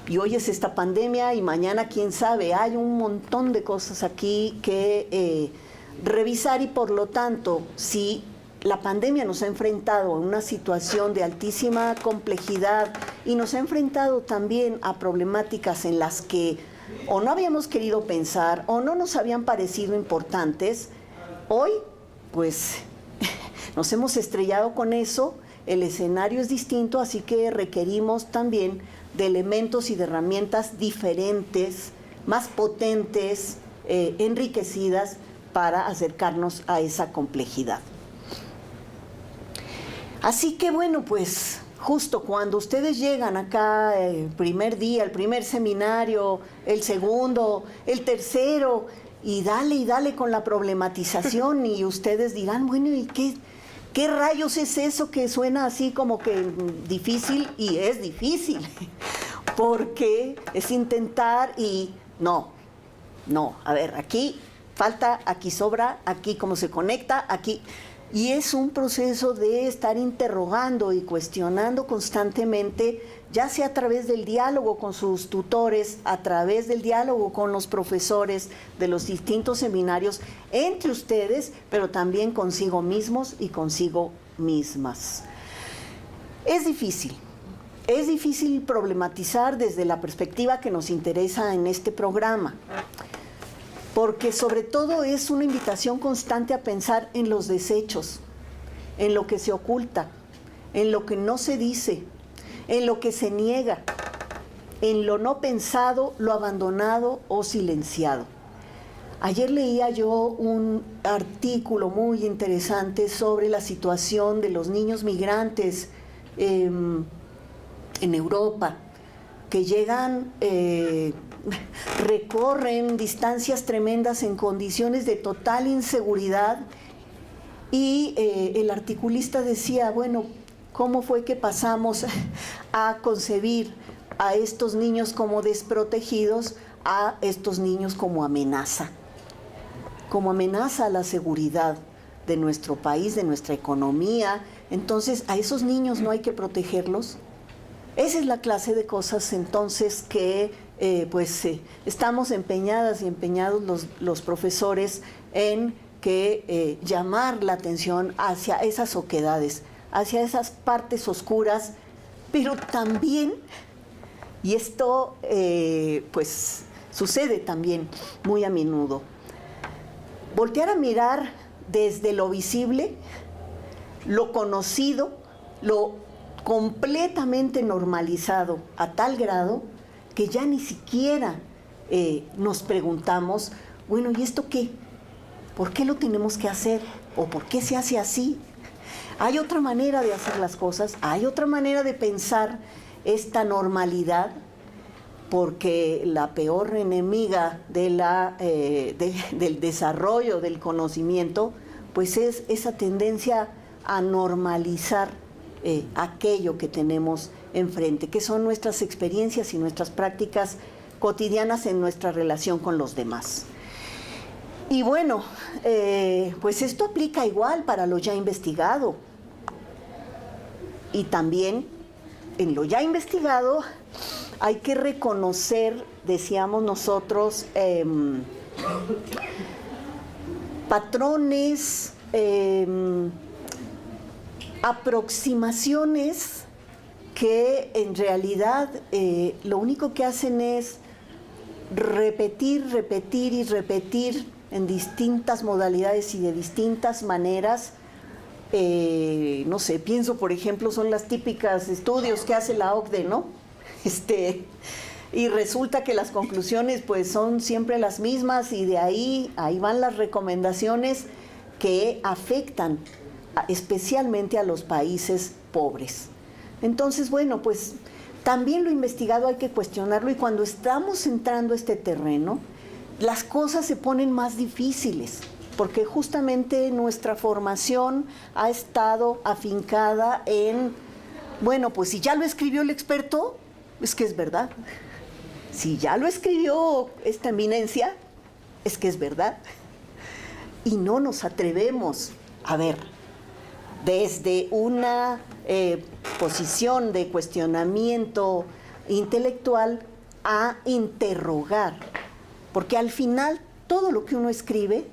y hoy es esta pandemia y mañana quién sabe. Hay un montón de cosas aquí que revisar, y por lo tanto, si la pandemia nos ha enfrentado a una situación de altísima complejidad y nos ha enfrentado también a problemáticas en las que o no habíamos querido pensar o no nos habían parecido importantes, hoy pues nos hemos estrellado con eso. El escenario es distinto, así que requerimos también de elementos y de herramientas diferentes, más potentes, enriquecidas, para acercarnos a esa complejidad. Así que bueno, pues justo cuando ustedes llegan acá, el primer día, el primer seminario, el segundo, el tercero, y dale con la problematización, y ustedes dirán, bueno, ¿y qué rayos es eso que suena así como que difícil? Y es difícil, porque es intentar y no, a ver, aquí falta, aquí sobra, aquí cómo se conecta, aquí. Y es un proceso de estar interrogando y cuestionando constantemente, ya sea a través del diálogo con sus tutores, a través del diálogo con los profesores de los distintos seminarios, entre ustedes, pero también consigo mismos y consigo mismas. Es difícil problematizar desde la perspectiva que nos interesa en este programa, porque sobre todo es una invitación constante a pensar en los desechos, en lo que se oculta, en lo que no se dice, en lo que se niega, en lo no pensado, lo abandonado o silenciado. Ayer leía yo un artículo muy interesante sobre la situación de los niños migrantes en Europa, que llegan, recorren distancias tremendas en condiciones de total inseguridad, y el articulista decía, bueno, ¿cómo fue que pasamos a concebir a estos niños como desprotegidos, a estos niños como amenaza a la seguridad de nuestro país, de nuestra economía? Entonces, ¿a esos niños no hay que protegerlos? Esa es la clase de cosas entonces que estamos empeñadas y empeñados los profesores en que llamar la atención hacia esas oquedades, hacia esas partes oscuras, pero también, y esto pues sucede también muy a menudo, voltear a mirar desde lo visible, lo conocido, lo completamente normalizado a tal grado que ya ni siquiera nos preguntamos, bueno, ¿y esto qué? ¿Por qué lo tenemos que hacer? ¿O por qué se hace así? Hay otra manera de hacer las cosas, hay otra manera de pensar esta normalidad, porque la peor enemiga del desarrollo del conocimiento, pues es esa tendencia a normalizar aquello que tenemos enfrente, que son nuestras experiencias y nuestras prácticas cotidianas en nuestra relación con los demás. Y bueno, pues esto aplica igual para lo ya investigado. Y también en lo ya investigado hay que reconocer, decíamos nosotros, patrones, aproximaciones que en realidad lo único que hacen es repetir, repetir y repetir en distintas modalidades y de distintas maneras. No sé, pienso por ejemplo, son las típicas estudios que hace la OCDE, ¿no? Y resulta que las conclusiones pues son siempre las mismas y de ahí van las recomendaciones que afectan especialmente a los países pobres. Entonces, bueno, pues también lo investigado hay que cuestionarlo y cuando estamos entrando a este terreno, las cosas se ponen más difíciles, porque justamente nuestra formación ha estado afincada en, bueno, pues si ya lo escribió el experto, es que es verdad. Si ya lo escribió esta eminencia, es que es verdad. Y no nos atrevemos a ver desde una posición de cuestionamiento intelectual a interrogar, porque al final todo lo que uno escribe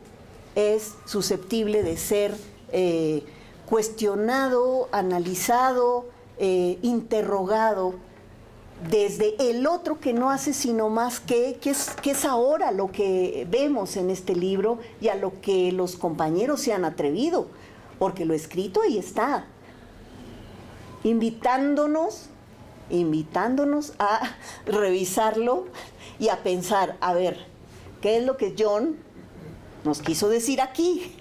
es susceptible de ser cuestionado, analizado, interrogado desde el otro que no hace sino más que es ahora lo que vemos en este libro y a lo que los compañeros se han atrevido, porque lo escrito ahí está, invitándonos a revisarlo y a pensar, a ver, ¿qué es lo que John nos quiso decir aquí?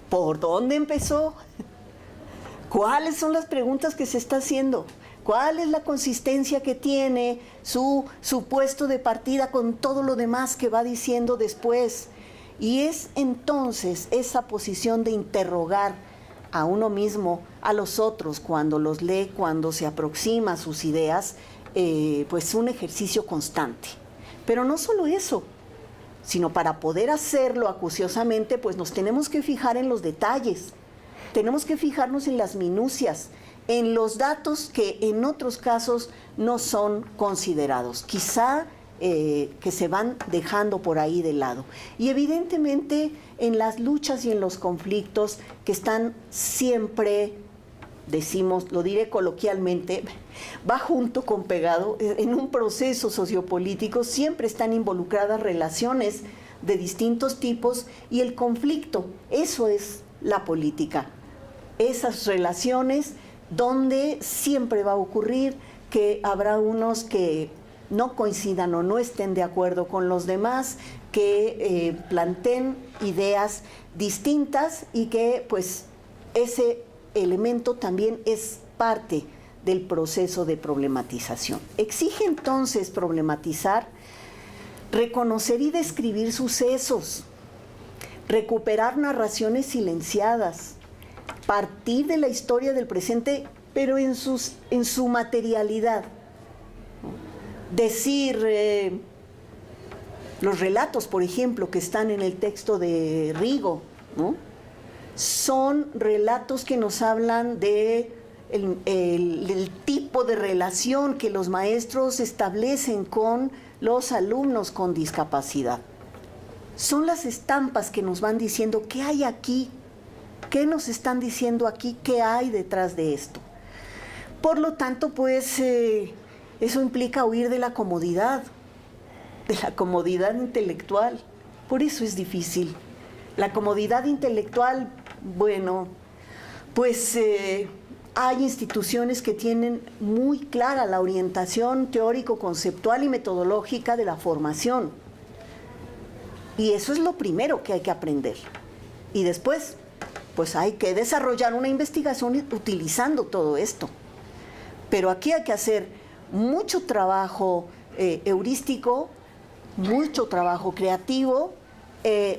¿Por dónde empezó? ¿Cuáles son las preguntas que se está haciendo? ¿Cuál es la consistencia que tiene su puesto de partida con todo lo demás que va diciendo después? Y es entonces esa posición de interrogar a uno mismo, a los otros, cuando los lee, cuando se aproxima a sus ideas, pues un ejercicio constante. Pero no solo eso, sino para poder hacerlo acuciosamente, pues nos tenemos que fijar en los detalles, tenemos que fijarnos en las minucias, en los datos que en otros casos no son considerados, quizá que se van dejando por ahí de lado. Y evidentemente en las luchas y en los conflictos que están siempre, decimos, lo diré coloquialmente, va junto con pegado, en un proceso sociopolítico siempre están involucradas relaciones de distintos tipos y el conflicto, eso es la política, esas relaciones donde siempre va a ocurrir que habrá unos que no coincidan o no estén de acuerdo con los demás, que planteen ideas distintas y que pues ese elemento también es parte del proceso de problematización. Exige entonces problematizar, reconocer y describir sucesos, recuperar narraciones silenciadas, partir de la historia del presente, pero en su materialidad. Decir, los relatos, por ejemplo, que están en el texto de Rigo, ¿no? Son relatos que nos hablan de el tipo de relación que los maestros establecen con los alumnos con discapacidad. Son las estampas que nos van diciendo qué hay aquí, qué nos están diciendo aquí, qué hay detrás de esto. Por lo tanto, pues eso implica huir de la comodidad intelectual. Por eso es difícil. La comodidad intelectual, bueno, pues hay instituciones que tienen muy clara la orientación teórico-conceptual y metodológica de la formación. Y eso es lo primero que hay que aprender. Y después, pues hay que desarrollar una investigación utilizando todo esto. Pero aquí hay que hacer mucho trabajo heurístico, mucho trabajo creativo,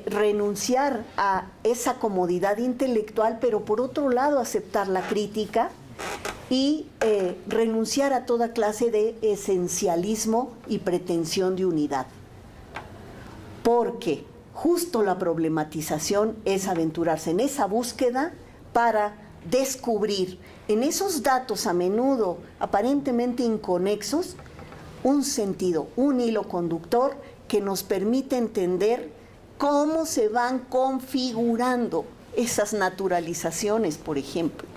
renunciar a esa comodidad intelectual, pero por otro lado aceptar la crítica y renunciar a toda clase de esencialismo y pretensión de unidad. Porque justo la problematización es aventurarse en esa búsqueda para descubrir en esos datos a menudo aparentemente inconexos un sentido, un hilo conductor que nos permite entender cómo se van configurando esas naturalizaciones, por ejemplo.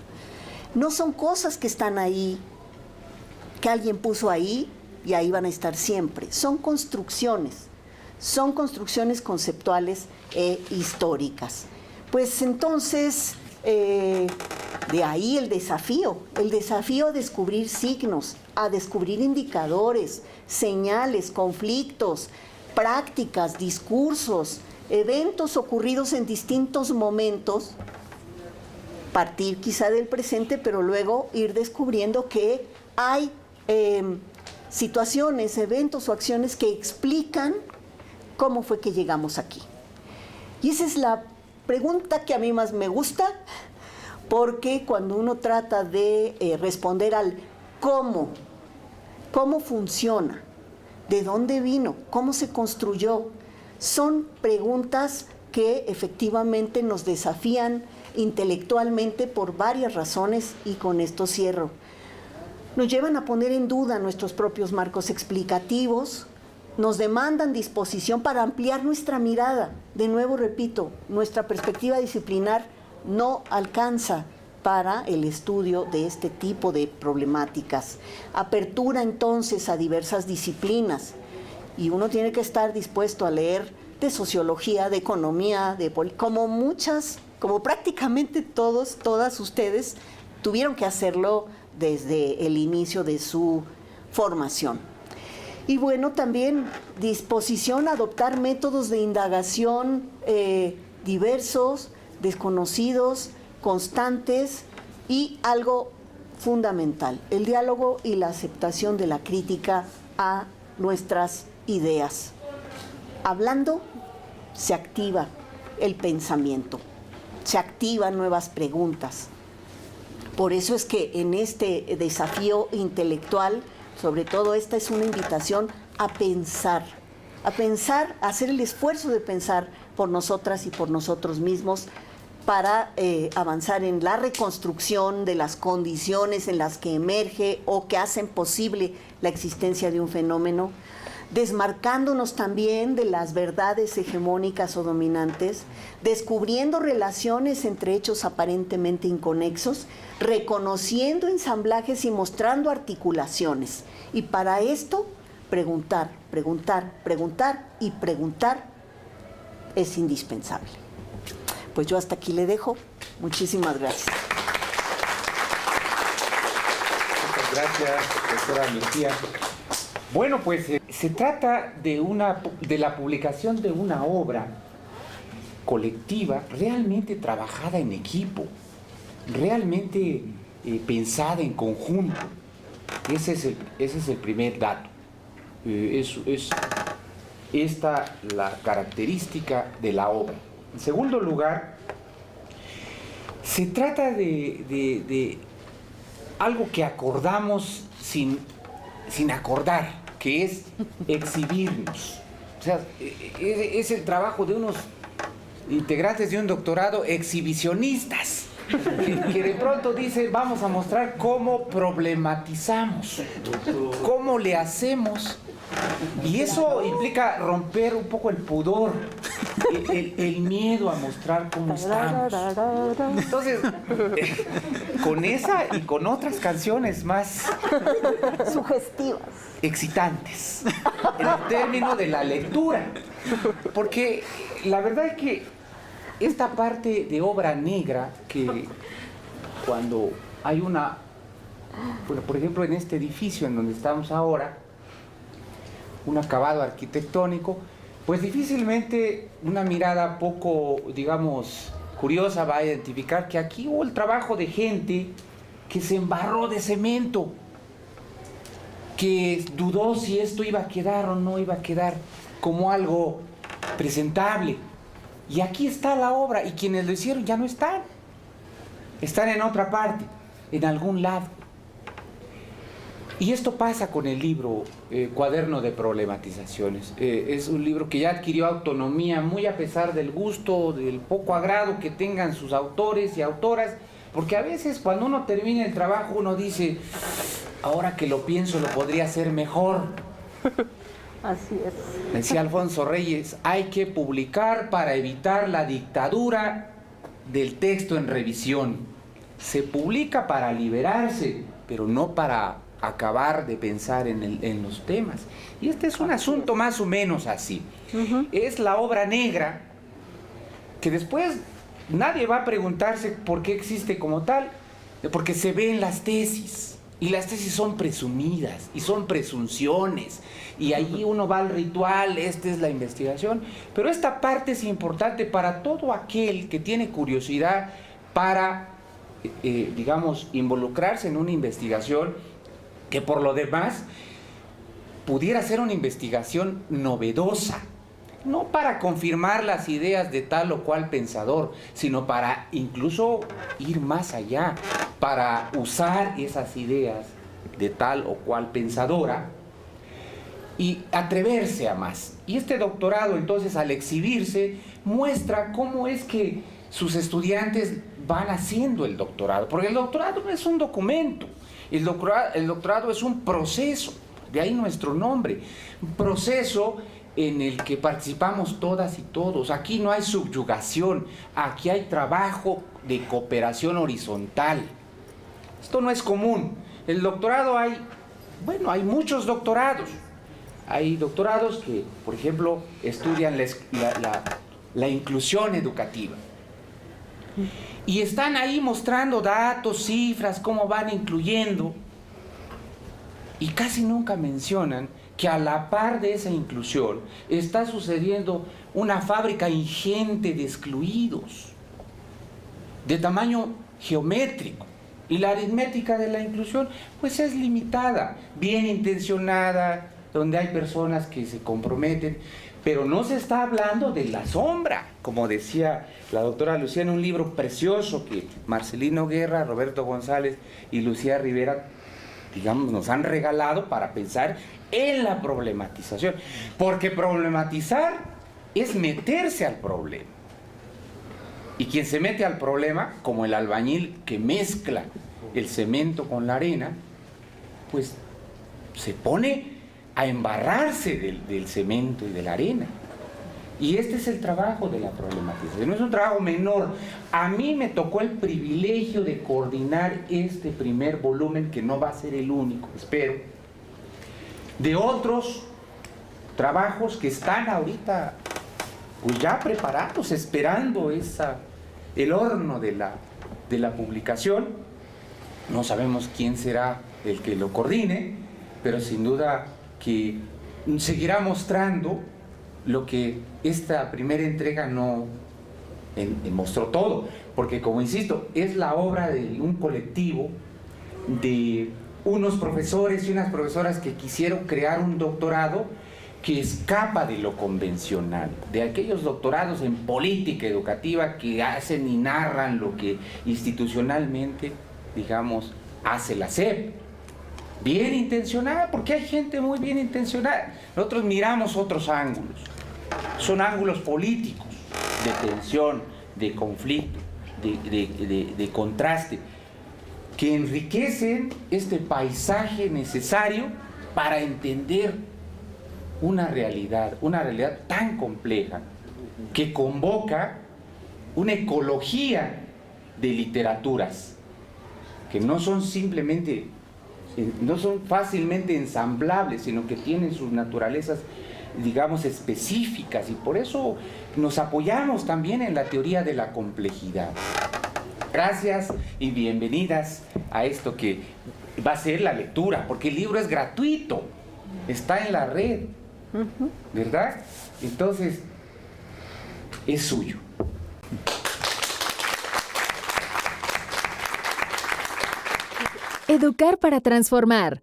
No son cosas que están ahí, que alguien puso ahí y ahí van a estar siempre. Son construcciones conceptuales e históricas. Pues entonces, de ahí el desafío a descubrir signos, a descubrir indicadores, señales, conflictos, prácticas, discursos, eventos ocurridos en distintos momentos, partir quizá del presente, pero luego ir descubriendo que hay situaciones, eventos o acciones que explican cómo fue que llegamos aquí. Y esa es la pregunta que a mí más me gusta, porque cuando uno trata de responder al cómo funciona, de dónde vino, cómo se construyó, son preguntas que efectivamente nos desafían intelectualmente por varias razones, y con esto cierro. Nos llevan a poner en duda nuestros propios marcos explicativos, nos demandan disposición para ampliar nuestra mirada. De nuevo repito, nuestra perspectiva disciplinar no alcanza para el estudio de este tipo de problemáticas. Apertura entonces a diversas disciplinas, y uno tiene que estar dispuesto a leer de sociología, de economía, como prácticamente todas ustedes tuvieron que hacerlo desde el inicio de su formación. Y bueno, también disposición a adoptar métodos de indagación diversos, desconocidos, constantes, y algo fundamental, el diálogo y la aceptación de la crítica a nuestras ideas. Hablando, se activa el pensamiento, se activan nuevas preguntas. Por eso es que en este desafío intelectual, sobre todo esta es una invitación a pensar, a hacer el esfuerzo de pensar por nosotras y por nosotros mismos, para avanzar en la reconstrucción de las condiciones en las que emerge o que hacen posible la existencia de un fenómeno, desmarcándonos también de las verdades hegemónicas o dominantes, descubriendo relaciones entre hechos aparentemente inconexos, reconociendo ensamblajes y mostrando articulaciones. Y para esto, preguntar, preguntar, preguntar y preguntar es indispensable. Pues yo hasta aquí le dejo. Muchísimas gracias. Muchas gracias, doctora Lucía. Bueno, pues se trata de la publicación de una obra colectiva realmente trabajada en equipo, realmente pensada en conjunto. Ese es el primer dato. Es esta la característica de la obra. En segundo lugar, se trata de algo que acordamos sin acordar, que es exhibirnos. O sea, es el trabajo de unos integrantes de un doctorado exhibicionistas, que de pronto dicen, vamos a mostrar cómo problematizamos, cómo le hacemos. Y eso implica romper un poco el pudor, el miedo a mostrar cómo estamos. Entonces, con esa y con otras canciones más Sugestivas, excitantes, en el término de la lectura. Porque la verdad es que esta parte de obra negra, que cuando hay bueno, por ejemplo, en este edificio en donde estamos ahora, un acabado arquitectónico, pues difícilmente una mirada poco, digamos, curiosa va a identificar que aquí hubo el trabajo de gente que se embarró de cemento, que dudó si esto iba a quedar o no iba a quedar como algo presentable. Y aquí está la obra, y quienes lo hicieron ya no están. Están en otra parte, en algún lado. Y esto pasa con el libro Cuaderno de Problematizaciones. Es un libro que ya adquirió autonomía, muy a pesar del gusto, del poco agrado que tengan sus autores y autoras, porque a veces cuando uno termina el trabajo uno dice, ahora que lo pienso lo podría hacer mejor. Así es. Decía Alfonso Reyes, hay que publicar para evitar la dictadura del texto en revisión. Se publica para liberarse, pero no para acabar de pensar en los temas. Y este es un asunto más o menos así. Es la obra negra que después nadie va a preguntarse por qué existe como tal, porque se ve en las tesis. Y las tesis son presumidas y son presunciones. Y ahí uno va al ritual, esta es la investigación. Pero esta parte es importante para todo aquel que tiene curiosidad para, digamos, involucrarse en una investigación que por lo demás pudiera ser una investigación novedosa, no para confirmar las ideas de tal o cual pensador, sino para incluso ir más allá, para usar esas ideas de tal o cual pensadora y atreverse a más. Y este doctorado, entonces, al exhibirse, muestra cómo es que sus estudiantes van haciendo el doctorado, porque el doctorado no es un documento, el doctorado es un proceso, de ahí nuestro nombre, un proceso en el que participamos todas y todos. Aquí no hay subyugación, aquí hay trabajo de cooperación horizontal. Esto no es común. El doctorado hay muchos doctorados. Hay doctorados que, por ejemplo, estudian la inclusión educativa. Y están ahí mostrando datos, cifras, cómo van incluyendo. Y casi nunca mencionan que a la par de esa inclusión está sucediendo una fábrica ingente de excluidos, de tamaño geométrico. Y la aritmética de la inclusión, pues es limitada, bien intencionada, donde hay personas que se comprometen, pero no se está hablando de la sombra, como decía la doctora Lucía en un libro precioso que Marcelino Guerra, Roberto González y Lucía Rivera, digamos, nos han regalado para pensar en la problematización, porque problematizar es meterse al problema. Y quien se mete al problema, como el albañil que mezcla el cemento con la arena, pues se pone a embarrarse del cemento y de la arena. Y este es el trabajo de la problematización, no es un trabajo menor. A mí me tocó el privilegio de coordinar este primer volumen, que no va a ser el único, espero, de otros trabajos que están ahorita pues ya preparados, esperando el horno de la publicación. No sabemos quién será el que lo coordine, pero sin duda que seguirá mostrando lo que esta primera entrega no mostró todo, porque, como insisto, es la obra de un colectivo de unos profesores y unas profesoras que quisieron crear un doctorado que escapa de lo convencional, de aquellos doctorados en política educativa que hacen y narran lo que institucionalmente, digamos, hace la SEP. Bien intencionada, porque hay gente muy bien intencionada. Nosotros miramos otros ángulos. Son ángulos políticos, de tensión, de conflicto, de contraste, que enriquecen este paisaje necesario para entender una realidad tan compleja, que convoca una ecología de literaturas, que no son fácilmente ensamblables, sino que tienen sus naturalezas, digamos, específicas, y por eso nos apoyamos también en la teoría de la complejidad. Gracias y bienvenidas a esto que va a ser la lectura, porque el libro es gratuito, está en la red, ¿verdad? Entonces, es suyo. Educar para transformar.